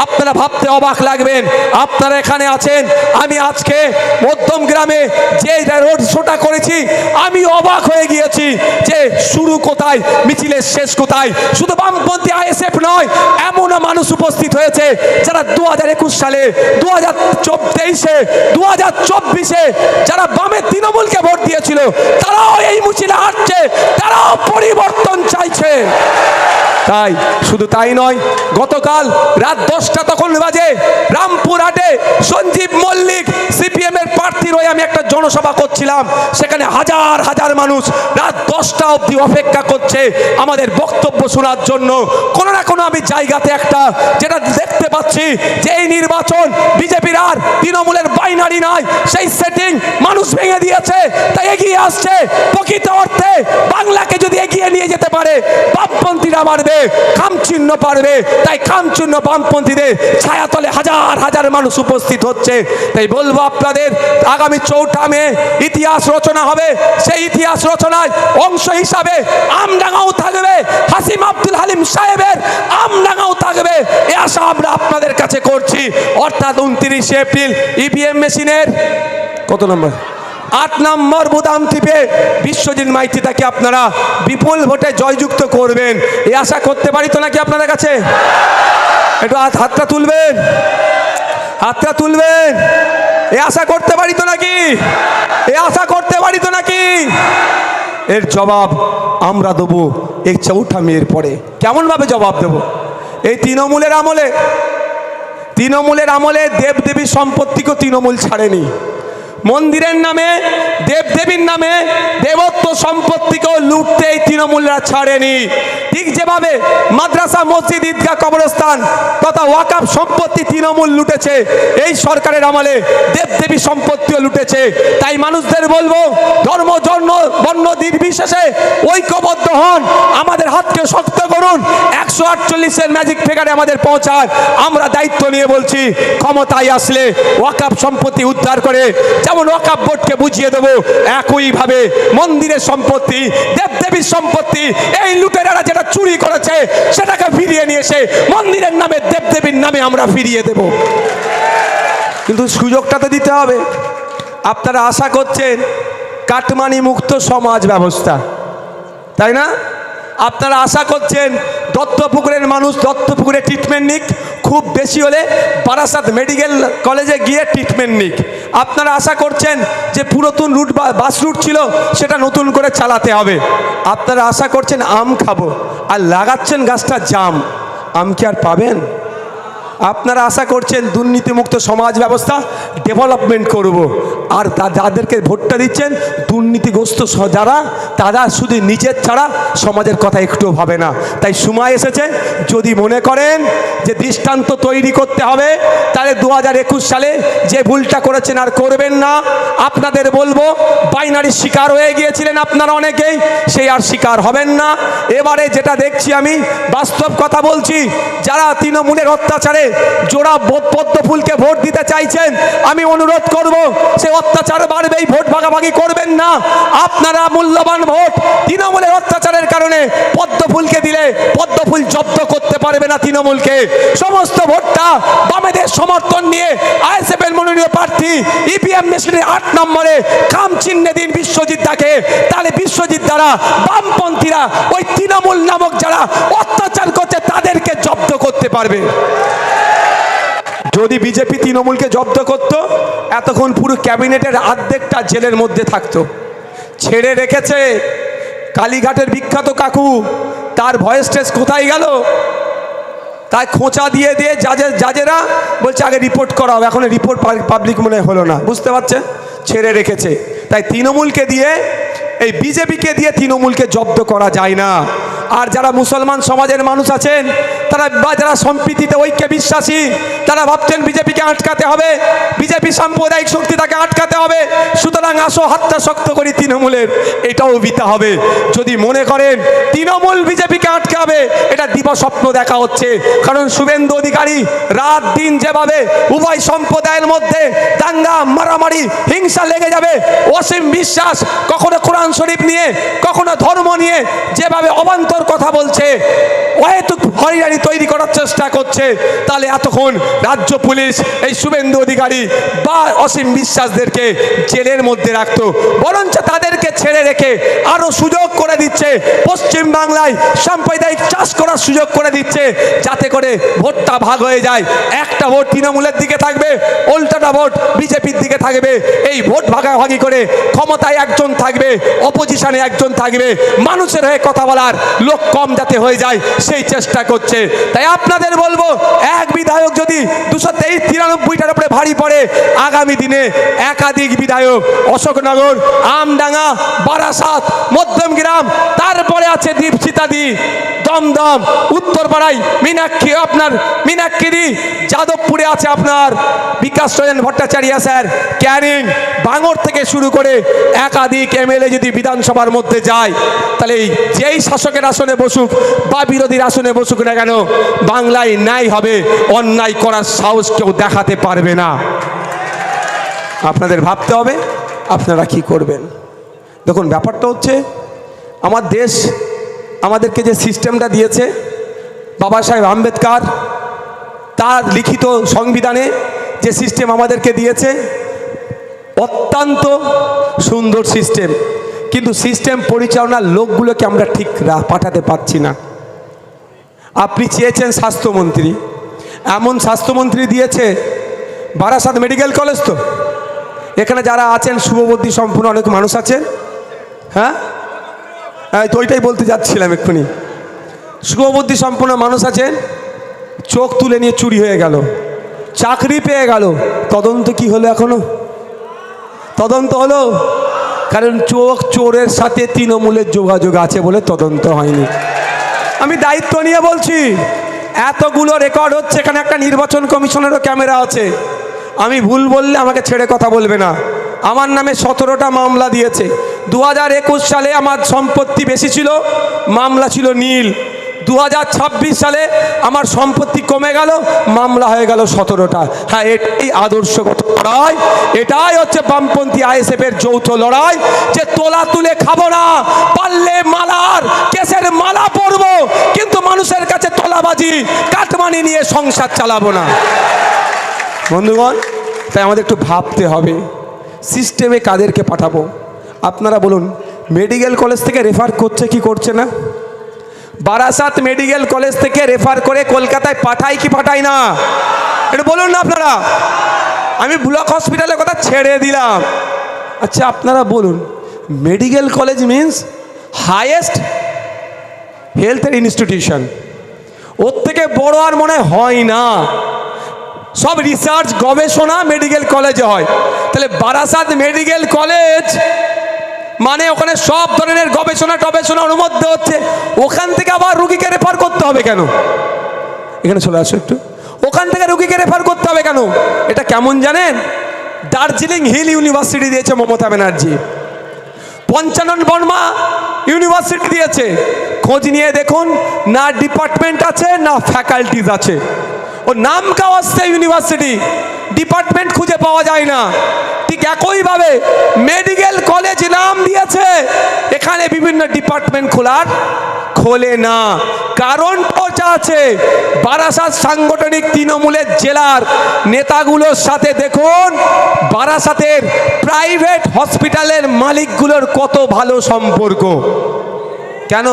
আপনারা ভাবতে অবাক লাগবেন। আপনারা এখানে আছেন, আমি আজকে মধ্যম গ্রামে যে রোড শোটা করেছি, আমি অবাক হয়ে গিয়েছি যে শুরু কোথায়, মিছিলের শেষ কোথায়। শুধু বামপন্থী আইএসএফ নয়, এমনও মানুষ উপস্থিত হয়েছে যারা 2021 সালে, 2023-এ, 2024-এ যারা বামে তৃণমূলকে ভোট দিয়েছিল, তারাও এই মিছিলে আসছে, তারাও পরিবর্তন চাইছে। তাই শুধু তাই নয়, গতকাল রাত 10টা তখন বাজে রামপুরহাটে সঞ্জীব মল্লিক সিপিএম এর প্রার্থীর হয়ে আমি একটা জনসভা করছিলাম। সেখানে হাজার হাজার মানুষ রাত 10টা অবধি অপেক্ষা করছে আমাদের বক্তব্য শোনার জন্য। কোনো না কোনো আমি জায়গাতে একটা যেটা দেখতে পাচ্ছি যে এই নির্বাচন বিজেপির আর তৃণমূলের বাইনারি নয়, সেই সেটিং মানুষ ভেঙে দিয়েছে। তাই এগিয়ে আসছে, প্রকৃত অর্থে বাংলাকে যদি এগিয়ে নিয়ে যেতে পারে বামপন্থীরা পারবে, খামচিহ্ন পারবে। তাই খামচিহ্ন বামপন্থীদের ছায়াতলে হাজার হাজার মানুষ উপস্থিত হচ্ছে। তাই বলবো আপনাদের, আগামী 4 মে ইতিহাস রচনা হবে। সেই ইতিহাস রচনায় অংশ হিসাবে আমডাঙ্গাও থাকবে, হাসিম আব্দুল হালিম সাহেবের আমডাঙ্গাও থাকবে, এ আশা আমরা আপনাদের কাছে করছি। অর্থাৎ 29 এপ্রিল ইভিএম মেশিনের কত নম্বর 8 নম্বর বোতাম টিপে বিশ্বজিৎ মাইতিটাকে আপনারা বিপুল ভোটে জয়যুক্ত করবেন, এই আশা করতে পারি তো নাকি আপনাদের কাছে? একটু হাতটা তুলবেন, হাতটা তুলবেন। এ আশা করতে পারি তো নাকি? এ আশা করতে পারি তো নাকি? এর জবাব আমরা দেবো এই 4 মের পরে। কেমনভাবে জবাব দেব? এই তৃণমূলের আমলে দেবদেবীর সম্পত্তিকেও তৃণমূল ছাড়েনি। মন্দিরের নামে, দেবদেবীর নামে দেবত্ব সম্পত্তিকেও লুটতে এই তৃণমূলরা ছাড়েনি। ঠিক যেভাবে মাদ্রাসা, মসজিদ, ঈদগাহ, কবরস্থান তথা ওয়াকফ সম্পত্তি তৃণমূল লুটেছে, এই সরকারের আমলে দেবদেবী সম্পত্তিও লুটেছে। তাই মানুষদের বলবো, ধর্ম, বর্ণ নির্বিশেষে ঐক্যবদ্ধ হন, আমাদের হাতকে শক্ত করুন, 148-এর ম্যাজিক ফিগারে আমাদের পৌঁছান। আমরা দায়িত্ব নিয়ে বলছি, ক্ষমতায় আসলে ওয়াকফ সম্পত্তি উদ্ধার করে যেমন ওয়াকফ বোর্ডকে বুঝিয়ে দেবো, একইভাবে মন্দিরের সম্পত্তি, দেবদেবীর সম্পত্তি, এই লুটেরারা যেটা চুরি করেছে সেটাকে ফিরিয়ে নিয়ে এসে মন্দিরের নামে, দেবদেবীর নামে আমরা ফিরিয়ে দেব। কিন্তু সুযোগটা তো দিতে হবে। আপনারা আশা করছেন কাটমানি মুক্ত সমাজ ব্যবস্থা, তাই না? আপনারা আশা করছেন দত্তপুকুরের মানুষ দত্তপুকুরে ট্রিটমেন্ট নিক, খুব বেশি হলে বারাসাত মেডিকেল কলেজে গিয়ে ট্রিটমেন্ট নিক। আপনারা আশা করছেন যে পুরাতন রুট বা বাস রুট ছিল সেটা নতুন করে চালাতে হবে। আপনারা আশা করছেন আম খাবো, আর লাগাচ্ছেন গাছটা জাম, আম কি আর পাবেন? আপনারা আশা করছেন দুর্নীতিমুক্ত সমাজ ব্যবস্থা ডেভেলপমেন্ট করব, আর যাদেরকে ভোটটা দিচ্ছেন দুর্নীতিগ্রস্ত যারা, তারা শুধু নিজের ছাড়া সমাজের কথা একটুও ভাবে না। তাই সময় এসেছে, যদি মনে করেন যে দৃষ্টান্ত তৈরি করতে হবে, তাহলে 2021 সালে যে ভুলটা করেছেন আর করবেন না। আপনাদের বলবো, বাইনারির শিকার হয়ে গিয়েছিলেন আপনারা অনেকেই, সেই আর শিকার হবেন না। এবারে যেটা দেখছি আমি বাস্তব কথা বলছি, যারা তৃণমূলের অত্যাচারে জোড়া পদ্ম ফুলকে ভোট দিতে চাইছেন, আমি অনুরোধ করব সেই অত্যাচার বাড়বেই, ভোট ভাগাভাগি করবেন না। আপনারা মূল্যবান ভোট তৃণমূলের অত্যাচারের কারণে পদ্ম ফুলকে দিলে পদ্ম ফুল জব্দ করতে পারবে না তৃণমূলকে। সমস্ত ভোটটা বামেদের সমর্থন নিয়ে আইএসএফ এর মনোনীত প্রার্থী ইভিএম মেশিনের 8 নম্বরে খাম চিহ্নে দিন বিশ্বজিৎ দাকে। তাহলে বিশ্বজিৎ দ্বারা বামপন্থীরা ওই তৃণমূল নামক যারা অত্যাচার করছে তাদেরকে জব্দ করতে পারবে। যদি বিজেপি তৃণমূলকে জব্দ করত, এতক্ষণ পুরো ক্যাবিনেটের অর্ধেকটা জেলের মধ্যে থাকতো। ছেড়ে রেখেছে। কালীঘাটের বিখ্যাত কাকু, তার ভয়েস টেস্ট কোথায় গেল? তাই খোঁচা দিয়ে দিয়ে জাজেরা বলছে আগে রিপোর্ট করা হবে, এখন রিপোর্ট পাবলিক মনে হলো না, বুঝতে পারছেন? ছেড়ে রেখেছে। তাই তৃণমূলকে দিয়ে, এই বিজেপিকে দিয়ে তৃণমূলকে জব্দ করা যায় না। আর যারা মুসলমান সমাজের মানুষ আছেন, তারা বা যারা সম্প্রীতিতে ঐক্যে বিশ্বাসী, তারা ভাবছেন বিজেপিকে আটকাতে হবে, বিজেপি সাম্প্রদায়িক শক্তি তাকে আটকাতে হবে, সুতরাং আসো হাতটা শক্ত করি তৃণমূলের, এটাও বিতে হবে। যদি মনে করেন তৃণমূল বিজেপিকে আটকাবে, এটা দিবাস্বপ্ন দেখা হচ্ছে। কারণ শুভেন্দু অধিকারী রাত দিন যেভাবে উভয় সম্প্রদায়ের মধ্যে দাঙ্গা মারামারি হিংসা লেগে যাবে, অসীম বিশ্বাস কখনো কোরআন শরীফ নিয়ে কখনো ধর্ম নিয়ে যেভাবে অবান্তর কথা বলছে, অহেতুক হয়রানি তৈরি করার চেষ্টা করছে, তাহলে এতক্ষণ রাজ্য পুলিশ এই শুভেন্দু অধিকারী বা অসীম বিশ্বাসদেরকে জেলের মধ্যে রাখতো। বরঞ্চ তাদেরকে ছেড়ে রেখে আরো সুযোগ করে দিচ্ছে, পশ্চিম বাংলায় সাম্প্রদায়িক চাষ করার সুযোগ করে দিচ্ছে, যাতে করে ভোটটা ভাগ হয়ে যায়। একটা ভোট তৃণমূলের দিকে থাকবে, উল্টাটা ভোট বিজেপির দিকে থাকবে। এই ভোট ভাগাভাগি করে ক্ষমতায় একজন থাকবে, অপোজিশনে একজন থাকবে, মানুষের হয়ে কথা বলার লোক কম যাতে হয়ে যায় সেই চেষ্টা করছে। তাই আপনাদের বলবো, এক বিধায়ক যদি 293-93টার উপরে ভারী পড়ে, আগামী দিনে একাধিক বিধায়ক অশোকনগর, আমডাঙ্গা, বারাসাত, মধ্যমগ্রাম, তারপরে আছে দীপশিতাদি, দমদম, উত্তরপাড়ায় মীনাক্ষী, আপনার মীনাক্ষী, যাদবপুরে আছে আপনার বিকাশ রঞ্জন ভট্টাচার্য স্যার, ক্যানিং, বাঙর থেকে শুরু করে একাধিক এমএলএ যদি বিধানসভার মধ্যে যায়, তাহলে যেই শাসকের আসনে বসুক বা বিরোধীর আসনে বসুক না কেন, বাংলায় ন্যায় হবে, অন্যায় করার সাহস কেউ দেখাতে পারবে না। আপনাদের ভাবতে হবে আপনারা কি করবেন। দেখুন, ব্যাপারটা হচ্ছে আমার দেশ আমাদেরকে যে সিস্টেমটা দিয়েছে বাবা সাহেব আম্বেদকর, তার লিখিত সংবিধানে যে সিস্টেম আমাদেরকে দিয়েছে, অত্যন্ত সুন্দর সিস্টেম, কিন্তু সিস্টেম পরিচালনার লোকগুলোকে আমরা ঠিক পাঠাতে পারছি না। আপনি চেয়েছেন স্বাস্থ্যমন্ত্রী, এমন স্বাস্থ্যমন্ত্রী দিয়েছে, বারাসাত মেডিকেল কলেজ, তো এখানে যারা আছেন শুভবুদ্ধি সম্পূর্ণ অনেক মানুষ আছেন, হ্যাঁ তো ওইটাই বলতে যাচ্ছিলাম এক্ষুনি। শুভবুদ্ধি সম্পূর্ণ মানুষ আছেন, চোখ তুলে নিয়ে চুরি হয়ে গেল, চাকরি পেয়ে গেল, তদন্ত কি হলো? এখনো তদন্ত হলো? কারণ চোখ চোরের সাথে তৃণমূলের যোগাযোগ আছে বলে তদন্ত হয়নি। আমি দায়িত্ব নিয়ে বলছি, এতগুলো রেকর্ড হচ্ছে, এখানে একটা নির্বাচন কমিশনেরও ক্যামেরা আছে। আমি ভুল বললে আমাকে ছেড়ে কথা বলবে না। আমার নামে 17টা মামলা দিয়েছে। 2021 সালে আমার সম্পত্তি বেশি ছিল, মামলা ছিল নীল। 2026 সালে আমার সম্পত্তি কমে গেল, মামলা হয়ে গেল 17টা। হ্যাঁ, এটাই আদর্শগত লড়াই, এটাই হচ্ছে বামপন্থী আইএসএফ এর যৌথ লড়াই, যে তোলা তুলে খাবো না, পারলে মালার কেসের মালা পরবো, কিন্তু মানুষের কাছে তোলাবাজি কাটমানি নিয়ে সংসার চালাবো না। বন্ধুগণ, তাই আমাদের একটু ভাবতে হবে সিস্টেমে কাদেরকে পাঠাবো। আপনারা বলুন, মেডিকেল কলেজ থেকে রেফার করছে কি করছে না? বারাসাত মেডিকেল কলেজ থেকে রেফার করে কলকাতায় পাঠায় কি পাঠায় না? এটা বলুন না আপনারা। আমি ব্লক হসপিটালের কথা ছেড়ে দিলাম। আচ্ছা, আপনারা বলুন, মেডিকেল কলেজ মিন্স হাইয়েস্ট হেলথের ইনস্টিটিউশন, ওর থেকে বড় আর মনে হয় না। সব রিসার্চ গবেষণা মেডিকেল কলেজে হয়। তাহলে বারাসাত মেডিকেল কলেজ মানে ওখানে সব ধরনের গবেষণার মধ্যে হচ্ছে, ওখান থেকে আবার রুগীকে রেফার করতে হবে কেন? এখানে চলে আসো একটু। ওখান থেকে রুগীকে রেফার করতে হবে কেন? এটা কেমন জানেন? দার্জিলিং হিল ইউনিভার্সিটি দিয়েছে মমতা ব্যানার্জি, পঞ্চানন বর্মা ইউনিভার্সিটি দিয়েছে। খোঁজ নিয়ে দেখুন, না ডিপার্টমেন্ট আছে না ফ্যাকাল্টিজ আছে। ও নাম কাও আসছে ইউনিভার্সিটি, ডিপার্টমেন্ট খুঁজে পাওয়া যায় না। ঠিক একইভাবে মেডিকেল কলেজ নাম দিয়েছে, এখানে বিভিন্ন ডিপার্টমেন্ট খোলে না। কারণ আছে, বারাসাত সাংগঠনিক তৃণমূলের জেলার নেতাগুলোর সাথে দেখুন বারাসাতের প্রাইভেট হসপিটালের মালিকগুলোর কত ভালো সম্পর্ক। কেন?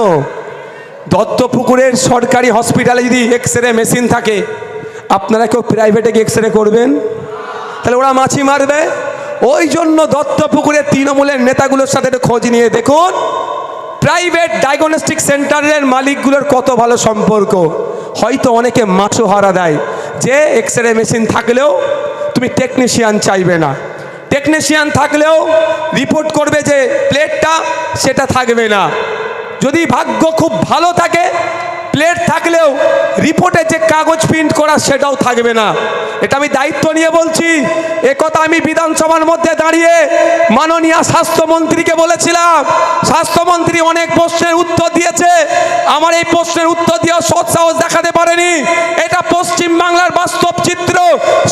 দত্তপুকুরের সরকারি হসপিটালে যদি এক্স রে মেশিন থাকে আপনারা কেউ প্রাইভেটে গিয়ে এক্স রে করবেন? তাহলে ওরা মাছি মারবে। ওই জন্য দত্তপুকুরের তৃণমূলের নেতাগুলোর সাথে একটু খোঁজ নিয়ে দেখুন প্রাইভেট ডায়াগনস্টিক সেন্টারের মালিকগুলোর কত ভালো সম্পর্ক। হয়তো অনেকে মাছও দেয় যে এক্স রে মেশিন থাকলেও তুমি টেকনিশিয়ান চাইবে না, টেকনিশিয়ান থাকলেও রিপোর্ট করবে যে প্লেটটা, সেটা থাকবে না। যদি ভাগ্য খুব ভালো থাকে প্লেট থাকলেও রিপোর্টে যে কাগজ প্রিন্ট করা সেটাও থাকবে না। এটা আমি দায়িত্ব নিয়ে বলছি। একথা আমি বিধানসভার মধ্যে দাঁড়িয়ে মাননীয় স্বাস্থ্যমন্ত্রীকে বলেছিলাম। স্বাস্থ্যমন্ত্রী অনেক প্রশ্নের উত্তর দিয়েছে, আমার এই প্রশ্নের উত্তর দিয়েও সৎসাহস দেখাতে পারেনি। এটা পশ্চিমবাংলার বাস্তব চিত্র।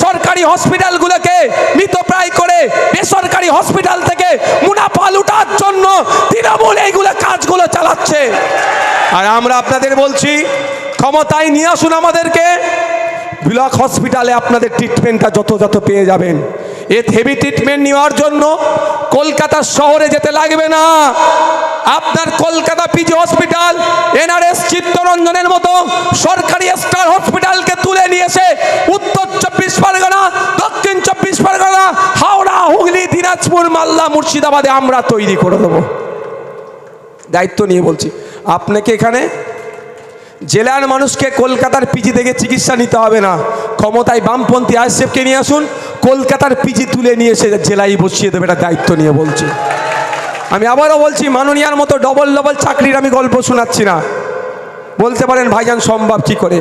সরকারি হসপিটালগুলোকে মৃতপ্রায় করে বেসরকারি হসপিটাল থেকে মুনাফা লুটার জন্য তৃণমূল এইগুলো কাজগুলো চালাচ্ছে। আর আমরা আপনাদের বলছি ক্ষমতায় নিয়ে আসুন আমাদেরকে, ব্লক হসপিটালে আপনাদের ট্রিটমেন্টটা যত পেয়ে যাবেন। এ হেভি ট্রিটমেন্ট নেওয়ার জন্য কলকাতা শহরে যেতে লাগবে না। আপনার কলকাতা পিজি হসপিটাল, এনআরএস চিত্তরঞ্জনের মতো সরকারি স্টার হসপিটালকে তুলে নিয়ে এসে উত্তর 24 পরগনা, দক্ষিণ 24 পরগনা, হাওড়া, হুগলি, দিনাজপুর, মালদা, মুর্শিদাবাদে আমরা তৈরি করে দেবো। দায়িত্ব নিয়ে বলছি। আপনাকে এখানে জেলার মানুষকে কলকাতার পিজি থেকে চিকিৎসা নিতে হবে না। ক্ষমতায় বামপন্থী আইএসএফকে নিয়ে আসুন, কলকাতার পিজি তুলে নিয়ে এসে জেলায় বসিয়ে দেবে। এটা দায়িত্ব নিয়ে বলছি। আমি আবারও বলছি, মাননীয়ার মতো ডবল চাকরির আমি গল্প শোনাচ্ছি না। বলতে পারেন ভাইজান সম্ভব কী করে?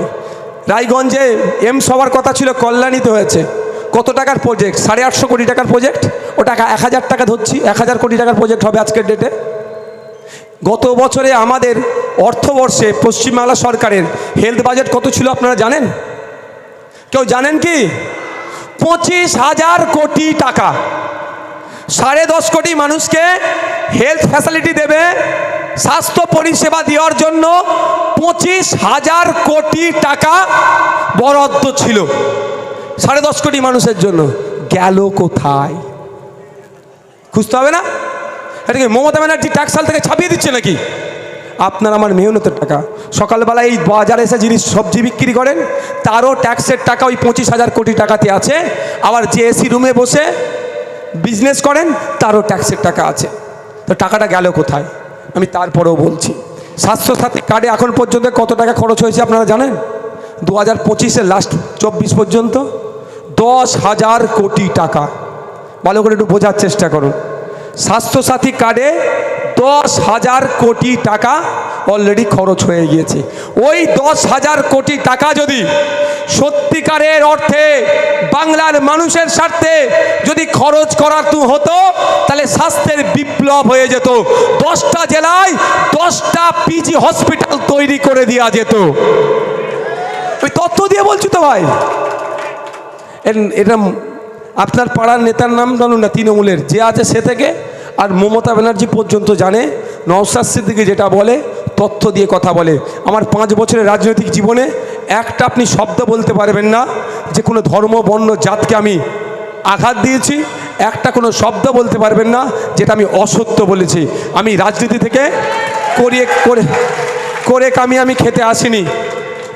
রায়গঞ্জে এমস হওয়ার কথা ছিল, কল্যাণীতে হয়েছে। কত টাকার প্রজেক্ট? 850 কোটি টাকার প্রজেক্ট। ও টাকা 1000 টাকা ধরছি, 1000 কোটি টাকার প্রজেক্ট হবে আজকের ডেটে। গত বছরে আমাদের অর্থবর্ষে পশ্চিমবাংলা সরকারের হেলথ বাজেট কত ছিল আপনারা জানেন? কেউ জানেন কি? 25,000 কোটি টাকা। 10.5 কোটি মানুষকে হেলথ ফ্যাসিলিটি দেবে, স্বাস্থ্য পরিষেবা দেওয়ার জন্য 25,000 কোটি টাকা বরাদ্দ ছিল 10.5 কোটি মানুষের জন্য। গেল কোথায়? খুঁজতে হবে না? এটা কি মমতা ব্যানার্জি ট্যাক্সাল থেকে ছাপিয়ে দিচ্ছে নাকি? আপনার আমার মেহনতের টাকা। সকালবেলা এই বাজারে এসে জিনিস সবজি বিক্রি করেন, তারও ট্যাক্সের টাকা ওই 25,000 কোটি টাকাতে আছে। আবার যে এসি রুমে বসে বিজনেস করেন, তারও ট্যাক্সের টাকা আছে। তো টাকাটা গেল কোথায়? আমি তারপরেও বলছি, স্বাস্থ্যসাথী কার্ডে এখন পর্যন্ত কত টাকা খরচ হয়েছে আপনারা জানেন? 2025-এর লাস্ট 24 পর্যন্ত 10,000 কোটি টাকা। ভালো করে একটু বোঝার চেষ্টা করুন। স্বাস্থ্যসাথী কার্ডে 10,000 কোটি টাকা অলরেডি খরচ হয়ে গিয়েছে। ওই 10,000 কোটি টাকা যদি সত্যিকারের অর্থে বাংলার মানুষের স্বার্থে যদি খরচ করা হতো, তাহলে স্বাস্থ্যের বিপ্লব হয়ে যেত। 10টা জেলায় 10টা পিজি হসপিটাল তৈরি করে দেওয়া যেত। ওই তথ্য দিয়ে বলছি তো ভাই। এটা আপনার পাড়ার নেতার নাম জানুন না, তৃণমূলের যে আছে সে থেকে আর মমতা ব্যানার্জি পর্যন্ত জানে। নওশাদ সিদ্দিকী যেটা বলে তথ্য দিয়ে কথা বলে। আমার 5 বছরের রাজনৈতিক জীবনে একটা আপনি শব্দ বলতে পারবেন না যে কোনো ধর্ম, বর্ণ, জাতকে আমি আঘাত দিয়েছি। একটা কোনো শব্দ বলতে পারবেন না যেটা আমি অসত্য বলেছি। আমি রাজনীতি থেকে করে কামিয়ে আমি খেতে আসিনি।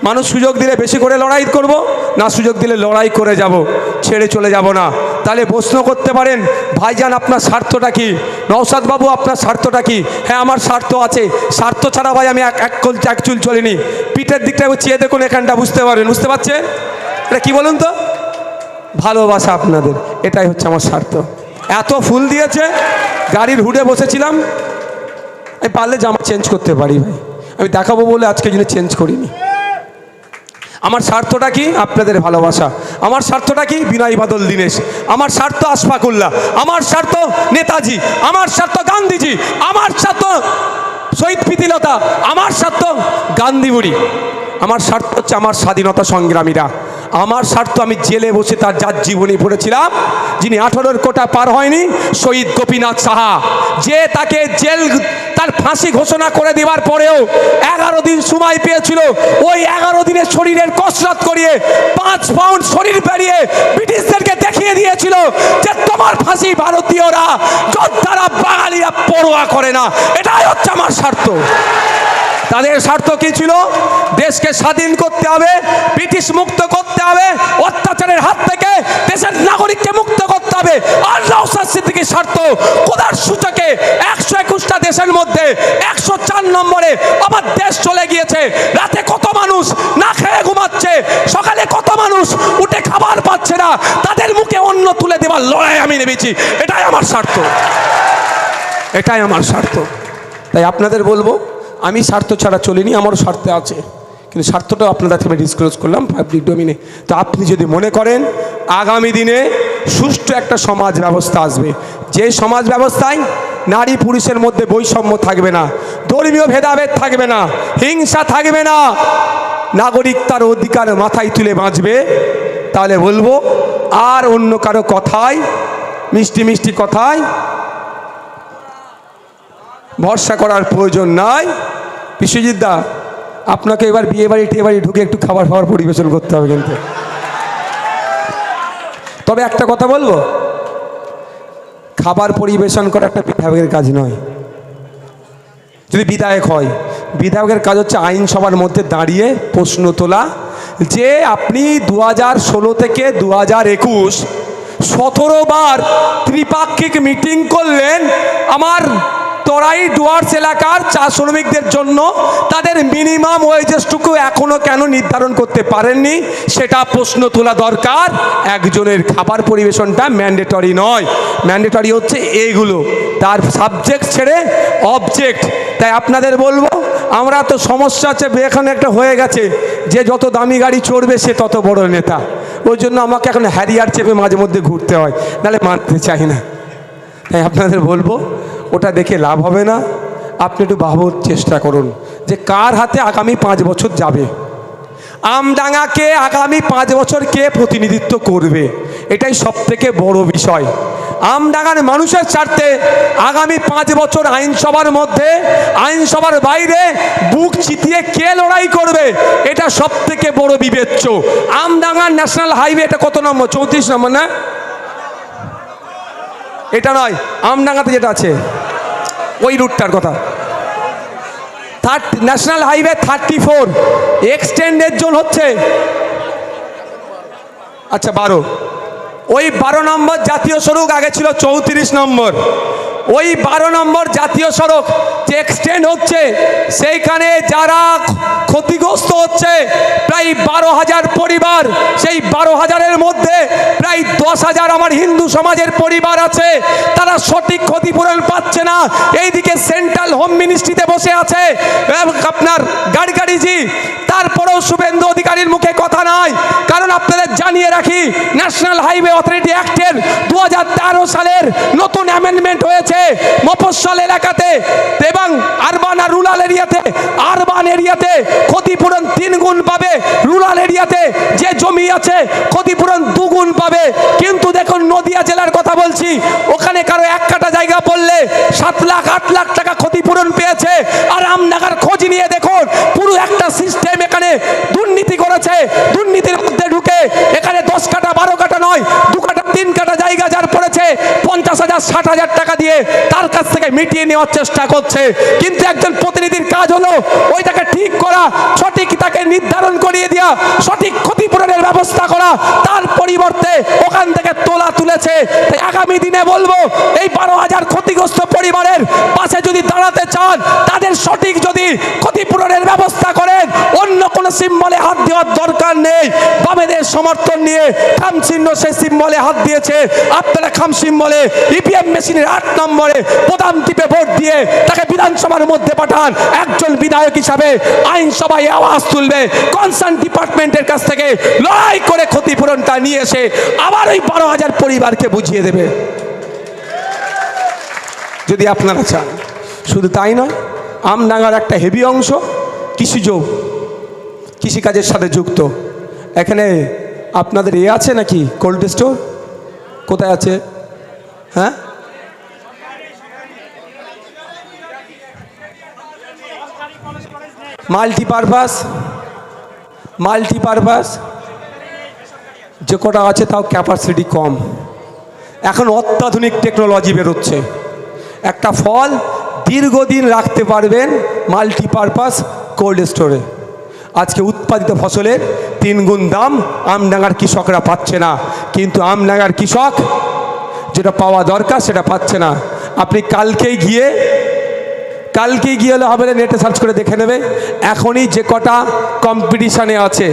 মানুষ সুযোগ দিলে বেশি করে লড়াই করব, না সুযোগ দিলে লড়াই করে যাব, ছেড়ে চলে যাব না। তাহলে প্রশ্ন করতে পারেন, ভাইজান আপনার স্বার্থটা কি? নওশাদ বাবু আপনার স্বার্থটা কি? হ্যাঁ, আমার স্বার্থ আছে। স্বার্থ ছাড়া ভাই আমি এক চুল চলিনি। পিঠের দিকটা চেয়ে দেখুন, এখানটা বুঝতে পারবেন। বুঝতে পারছেন এটা কি বলুন তো? ভালোবাসা আপনাদের, এটাই হচ্ছে আমার স্বার্থ। এত ফুল দিয়েছে, গাড়ির হুডে বসেছিলাম। আমি পারলে জামা চেঞ্জ করতে পারি ভাই, আমি দেখাবো বলে আজকে জন্য চেঞ্জ করিনি। আমার স্বার্থটা কি? আপনাদের ভালোবাসা। আমার স্বার্থটা কি? বিনয় বাদল দীনেশ। আমার স্বার্থ আশফাকুল্লাহ। আমার স্বার্থ নেতাজি। আমার স্বার্থ গান্ধীজি। আমার স্বার্থ শহীদ প্রীতিলতা। আমার স্বার্থ গান্ধী বুড়ি। আমার স্বার্থ হচ্ছে আমার স্বাধীনতা সংগ্রামীরা। আমার স্বার্থ আমি জেলে বসে যার জীবনী পড়েছিলাম, যিনি 18 কোটা পার হয়নি, শহীদ গোপীনাথ সাহা, যে তাকে জেল তার ফাঁসি ঘোষণা করে দেওয়ার পরেও 11 দিন সময় পেয়েছিল। ওই 11 দিনের শরীরের কসরত করিয়ে 5 পাউন্ড শরীর বেরিয়ে ব্রিটিশদেরকে দেখিয়ে দিয়েছিল যে তোমার ফাঁসি ভারতীয়রা, যোদ্ধারা, বাঙালিরা পরোয়া করে না। এটাই হচ্ছে আমার স্বার্থ। তাদের স্বার্থ কি ছিল? দেশকে স্বাধীন করতে হবে, ব্রিটিশ মুক্ত করতে হবে, অত্যাচারের হাত থেকে দেশের নাগরিককে মুক্ত করতে হবে। আর নওশাদ সিদ্দিকীর স্বার্থ খোদার সূচকে 121টা দেশের মধ্যে 104 নম্বরে আমার দেশ চলে গিয়েছে। রাতে কত মানুষ না খেয়ে ঘুমাচ্ছে, সকালে কত মানুষ উঠে খাবার পাচ্ছে না, তাদের মুখে অন্ন তুলে দেওয়ার লড়াই আমি নেমেছি। এটাই আমার স্বার্থ, এটাই আমার স্বার্থ। তাই আপনাদের বলবো, আমি স্বার্থ ছাড়া চলিনি, আমারও স্বার্থ আছে, কিন্তু স্বার্থটা আপনাদের আমি ডিসক্লোজ করলাম পাবলিক ডোমিনে। তো আপনি যদি মনে করেন আগামী দিনে সুষ্ঠু একটা সমাজ ব্যবস্থা আসবে, যে সমাজ ব্যবস্থায় নারী পুরুষের মধ্যে বৈষম্য থাকবে না, ধর্মীয় ভেদাভেদ থাকবে না, হিংসা থাকবে না, নাগরিক তার অধিকার মাথায় তুলে বাঁচবে, তাহলে বলবো আর অন্য কারো কথায়, মিষ্টি মিষ্টি কথায় ভরসা করার প্রয়োজন নাই। বিশ্বজিৎ দা, আপনাকে এবার বিয়ে বাড়ি টিয়ে বাড়ি ঢুকে একটু খাবার খাবার পরিবেশন করতে হবে কিন্তু। তবে একটা কথা বলবো, খাবার পরিবেশন করা একটা বিধায়কের কাজ নয়। যদি বিধায়ক হয়, বিধায়কের কাজ হচ্ছে আইনসভার মধ্যে দাঁড়িয়ে প্রশ্ন তোলা, যে আপনি 2016 থেকে 2021 17 বার ত্রিপাক্ষিক মিটিং করলেন আমার তরাই ডুয়ার্স এলাকার চা শ্রমিকদের জন্য, তাদের মিনিমাম ওয়েজেসটুকু এখনো কেন নির্ধারণ করতে পারেননি, সেটা প্রশ্ন তোলা দরকার। একজনের খাবার পরিবেশনটা ম্যান্ডেটরি নয়, ম্যান্ডেটরি হচ্ছে এইগুলো, তার সাবজেক্ট ছেড়ে অবজেক্ট। তাই আপনাদের বলবো, আমরা তো সমস্যা আছে এখানে একটা হয়ে গেছে যে যত দামি গাড়ি চড়বে সে তত বড় নেতা, ওই জন্য আমাকে এখন হ্যারিয়ার চেপে মাঝে মধ্যে ঘুরতে হয়, নাহলে মানতে চাই না। তাই আপনাদের বলবো, ওটা দেখে লাভ হবে না। আপনি একটু ভাবার চেষ্টা করুন যে কার হাতে আগামী 5 বছর যাবে, আমডাঙ্গাকে আগামী 5 বছর কে প্রতিনিধিত্ব করবে, এটাই সবথেকে বড় বিষয়। আমডাঙ্গার মানুষের স্বার্থে আগামী 5 বছর আইনসভার মধ্যে, আইনসভার বাইরে বুক চিতিয়ে কে লড়াই করবে, এটা সবথেকে বড় বিবেচ্য। আমডাঙ্গার ন্যাশনাল হাইওয়ে, এটা কত নম্বর? 34 নম্বর না? এটা নয়, আমডাঙ্গাতে যেটা আছে ওই রুটটার কথা, ন্যাশনাল হাইওয়ে 34 এক্সটেন্ডের জোন হচ্ছে আচ্ছা 12, ওই 12 নম্বর জাতীয় সড়ক আগে ছিল 34 নম্বর, ওই 12 নম্বর জাতীয় সড়ক যে এক্সটেন্ড হচ্ছে, সেইখানে যারা ক্ষতিগ্রস্ত হচ্ছে প্রায় 12,000 পরিবার, সেই 12,000-এর মধ্যে প্রায় 10,000 আমার হিন্দু সমাজের পরিবার আছে, তারা সঠিক ক্ষতিপূরণ পাচ্ছে না। এইদিকে সেন্ট্রাল হোম মিনিস্ট্রিতে বসে আছে আপনার গাডকারিজি, তারপরেও শুভেন্দু অধিকারীর মুখে কথা নাই। কারণ আপনাদের জানিয়ে রাখি, ন্যাশনাল হাইওয়ে অথরিটি অ্যাক্টের 2013 সালের নতুন অ্যামেন্ডমেন্ট হয়েছে। মফস্বল এলাকাতে এবং আরবান আর রুরাল এরিয়াতে, আরবান এরিয়াতে ক্ষতিপূরণ 3 গুণ পাবে, রুরাল এরিয়াতে যে জমি আছে ক্ষতিপূরণ 2 গুণ পাবে। কিন্তু দেখুন নদিয়া জেলার কথা বলছি, ওখানে কারো 1 কাঠা জায়গা পড়লে 7 লাখ 8 লাখ টাকা ক্ষতিপূরণ পেয়েছে। আর আমডাঙ্গার খোঁজ নিয়ে দেখুন, পুরো একটা সিস্টেম এখানে দুর্নীতি করেছে। দুর্নীতির মধ্যে ঢুকে এখানে 10 কাঠা 12 কাঠা নয়, 2 কাঠা 3 কাঠা জায়গা যার পড়েছে 50,000 60,000 টাকা দিয়ে তার কাছ থেকে মিটিয়ে নেওয়ার চেষ্টা করছে। কিন্তু একজন প্রতিনিধির কাজ হলো ওইটাকে ঠিক করা, সঠিক তাকে নির্ধারণ করিয়ে দেওয়া, সঠিক ক্ষতিপূরণের ব্যবস্থা করা। তার পরিবর্তে ওখান থেকে তোলা তুলেছে। তাই আগামী দিনে বলবো, এই 12,000 ক্ষতিগ্রস্ত পরিবারের পাশে যদি দাঁড়াতে চান, তাদের সঠিক যদি ক্ষতিপূরণের ব্যবস্থা করেন, অন্য কোনো সিম্বলে হাত দেওয়ার দরকার নেই। বামেদের সমর্থন নিয়ে খাম চিহ্ন সেই সিম্বলে হাত দিয়েছে, আপনারা খাম সিম্বলে ইভিএম মেশিনের 8 নম্বরে প্রধান টিপে ভোট দিয়ে তাকে বিধানসভার মধ্যে পাঠান। একজন বিধায়ক হিসাবে আইনসভায় আওয়াজ তুলবে, কনসার্ন ডিপার্টমেন্টের কাছ থেকে লড়াই করে ক্ষতিপূরণটা নিয়ে এসে আবার ওই 12,000 পরিবারকে বুঝিয়ে দেবে, যদি আপনারা চান। শুধু তাই নয়, আমডাঙ্গার একটা হেভি অংশ কৃষিকাজের সাথে যুক্ত। এখানে আপনাদের আছে নাকি কোল্ড স্টোর? কোথায় আছে? হ্যাঁ, মাল্টিপারপাস যে কটা আছে তাও ক্যাপাসিটি কম। এখন অত্যাধুনিক টেকনোলজি বেরোচ্ছে। একটা ফল দীর্ঘদিন রাখতে পারবেন মাল্টিপারপাস কোল্ড স্টোরে। আজকে উৎপাদিত ফসলের 3 গুণ দাম আমডাঙ্গার কৃষকরা পাচ্ছে না, কিন্তু আমডাঙ্গার কৃষক যেটা পাওয়া দরকার সেটা পাচ্ছে না। আপনি কালকেই গিয়ে হলে হবে না, নেটে সার্চ করে দেখে নেবে। এখনই যে কটা কম্পিটিশানে আছে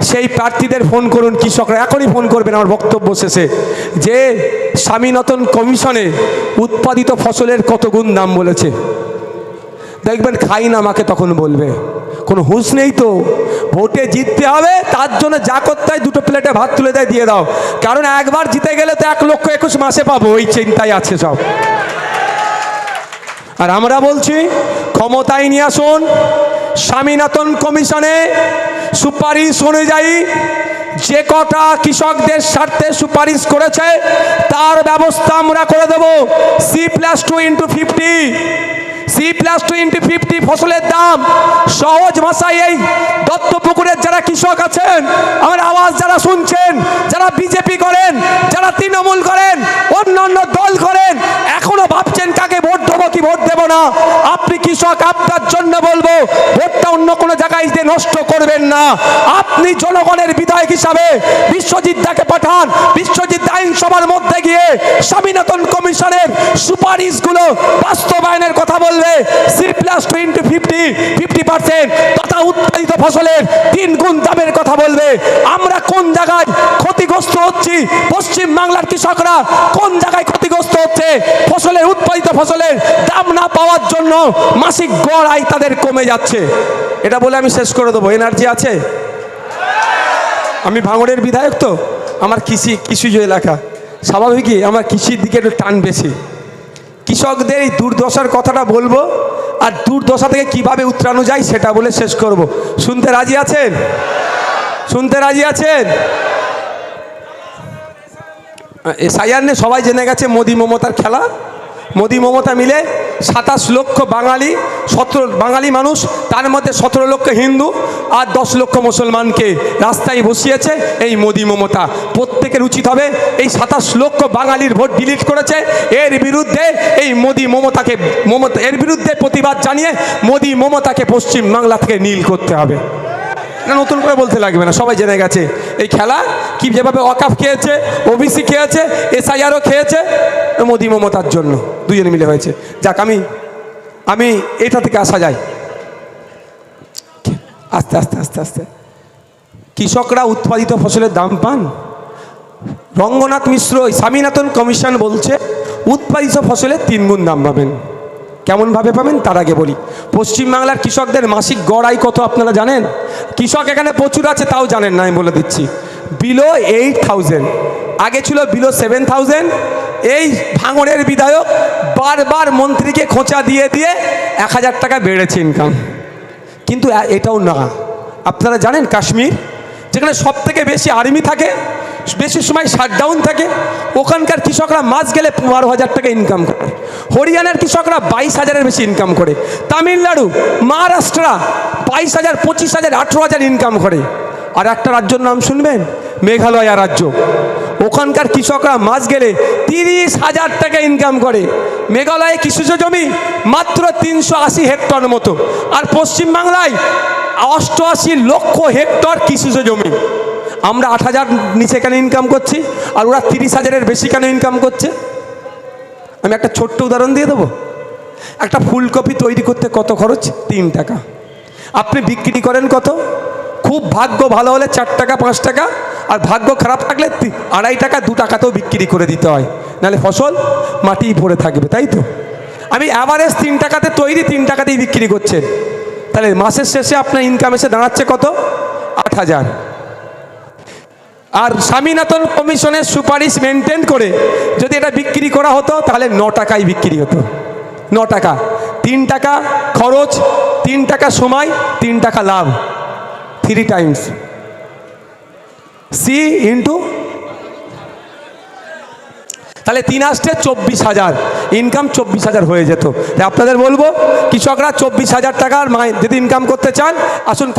সেই প্রার্থীদের ফোন করুন, কৃষকরা এখনই ফোন করবেন আমার বক্তব্য শেষে, যে স্বামীনাথন কমিশনে উৎপাদিত ফসলের কত গুণ দাম বলেছে। দেখবেন খাই না আমাকে তখন বলবে, কোনো হুঁশ নেই তো। ভোটে জিততে হবে, তার জন্য যা করতে হয় 2 প্লেটে ভাত তুলে দেয়, দিয়ে দাও, কারণ একবার জিতে গেলে তো 1,21,000 মাসে পাবো, ওই চিন্তায় আছে সব। আর আমরা বলছি ক্ষমতায় নিয়ে আসুন, স্বামীনাথন কমিশনে সুপারিশ অনুযায়ী যে কটা কৃষকদের স্বার্থে সুপারিশ করেছে তার ব্যবস্থা আমরা করে দেব। C+2x50, C+2x50 ফসলের দাম। সহজ ভাষায় এই দত্তপুকুরের যারা কৃষক আছেন, আমার আওয়াজ যারা শুনছেন, যারা বিজেপি করেন, যারা তৃণমূল করেন, অন্যান্য দল করেন, এখনো ভাবছেন কাকে ভোট দেবো কি ভোট দেবো না, আপনি কৃষক, আপনার জন্য বলবো ভোটটা অন্য কোনো জায়গায় দিয়ে নষ্ট করবেন না। আপনি জনগণের বিধায়ক হিসাবে বিশ্বজিৎ দাকে পাঠান, বিশ্বজিৎ আইনসভার মধ্যে গিয়ে স্বামীনাথন কমিশনের সুপারিশগুলো বাস্তবায়নের কথা বলবে। C+2x50 50% তথা উৎপাদিত ফসলের 3 গুণ দামের কথা বলবে। আমরা কোন জায়গায় ক্ষতিগ্রস্ত হচ্ছি, পশ্চিম বাংলার কৃষকরা কোন জায়গায় ক্ষতিগ্রস্ত হচ্ছে, ফসলের উৎপাদিত ফসলের দাম না পাওয়ার জন্য মাসিক গড় আয় তাদের কমে যাচ্ছে। এটা বলে আমি শেষ করে দেবো। এনার্জি আছে? আমি ভাঙড়ের বিধায়ক, তো আমার কৃষিজ এলাকা, স্বাভাবিকই আমার কৃষির দিকে একটু টান বেশি। কৃষকদের এই দুর্দশার কথাটা বলবো, আর দুর্দশা থেকে কিভাবে উতরানো যায় সেটা বলে শেষ করব। শুনতে রাজি আছেন? শুনতে রাজি আছেন? SIR নিয়ে সবাই জেনে গেছে মোদি মমতার খেলা। মোদি মমতা মিলে 27 লক্ষ বাঙালি মানুষ, তার মধ্যে 17 লক্ষ হিন্দু আর 10 লক্ষ মুসলমানকে রাস্তায় বসিয়েছে এই মোদি মমতা। প্রত্যেকের উচিত হবে এই 27 লক্ষ বাঙালির ভোট ডিলিট করেছে, এর বিরুদ্ধে এই এর বিরুদ্ধে প্রতিবাদ জানিয়ে মোদি মমতাকে পশ্চিম বাংলা থেকে নীল করতে হবে। না, নতুন করে বলতে লাগবে না, সবাই জেনে গেছে এই খেলা কি। যেভাবে ওয়াকাফ খেয়েছে, ওবিসি খেয়েছে, SIRও খেয়েছে, মোদি মমতার জন্য দুজনে মিলে হয়েছে। যাক, আমি এটা থেকে আসা যায় আস্তে আস্তে আস্তে আস্তে। কৃষকরা উৎপাদিত ফসলের দাম পান। রঙ্গনাথ মিশ্র স্বামীনাথন কমিশন বলছে উৎপাদিত ফসলের 3 গুণ দাম পাবেন। কেমনভাবে পাবেন তার আগে বলি, পশ্চিমবাংলার কৃষকদের মাসিক গড় আয় কত আপনারা জানেন? কৃষক এখানে প্রচুর আছে, তাও জানেন না, আমি বলে দিচ্ছি। বিলো 8,000, আগে ছিল বিলো 7,000। এই ভাঙড়ের বিধায়ক বারবার মন্ত্রীকে খোঁচা দিয়ে 1,000 টাকা বেড়েছে ইনকাম। কিন্তু এটাও না, আপনারা জানেন কাশ্মীর, যেখানে সব থেকে বেশি আর্মি থাকে, বেশি সময় শাটডাউন থাকে, ওখানকার কৃষকরা মাস গেলে 12,000 টাকা ইনকাম করে। হরিয়ানার কৃষকরা 22,000-এর বেশি ইনকাম করে। তামিলনাড়ু, মহারাষ্ট্র 22,000, 25,000, 18,000 ইনকাম করে। আর একটা রাজ্যের নাম শুনবেন, মেঘালয় রাজ্য। ওখানকার কৃষকরা মাস গেলে 30,000 টাকা ইনকাম করে। মেঘালয়ে কৃষিজ জমি মাত্র 380 হেক্টর মতো, আর পশ্চিমবাংলায় 88 লক্ষ হেক্টর কৃষিজ জমি। আমরা 8,000 নিচে কেন ইনকাম করছি, আর ওরা 30,000-এর বেশি কেন ইনকাম করছে? আমি একটা ছোট্ট উদাহরণ দিয়ে দেবো। একটা ফুলকপি তৈরি করতে কত খরচ? 3 টাকা। আপনি বিক্রি করেন কত? খুব ভাগ্য ভালো হলে 4 টাকা 5 টাকা, আর ভাগ্য খারাপ থাকলে 2.5 টাকা 2 টাকাতেও বিক্রি করে দিতে হয়, নাহলে ফসল মাটি পড়ে থাকবে, তাই তো? আমি অ্যাভারেজ 3 টাকাতে তৈরি, 3 টাকাতেই বিক্রি করছেন, তাহলে মাসের শেষে আপনার ইনকাম এসে দাঁড়াচ্ছে কত? 8,000। আর স্বামীনাথন কমিশনের সুপারিশ মেনটেন করে যদি এটা বিক্রি করা হতো তাহলে 9 টাকায় বিক্রি হতো। 9 টাকা, 3 টাকা খরচ, 3 টাকা সময়, 3 টাকা লাভ, 3 টাইমস C ইন্টু, তাহলে 3 আসতে 24,000 ইনকাম, 24,000 হয়ে যেত। আপনাদের বলবো কৃষকরা 24,000 টাকার যদি ইনকাম করতে চান, আসুন।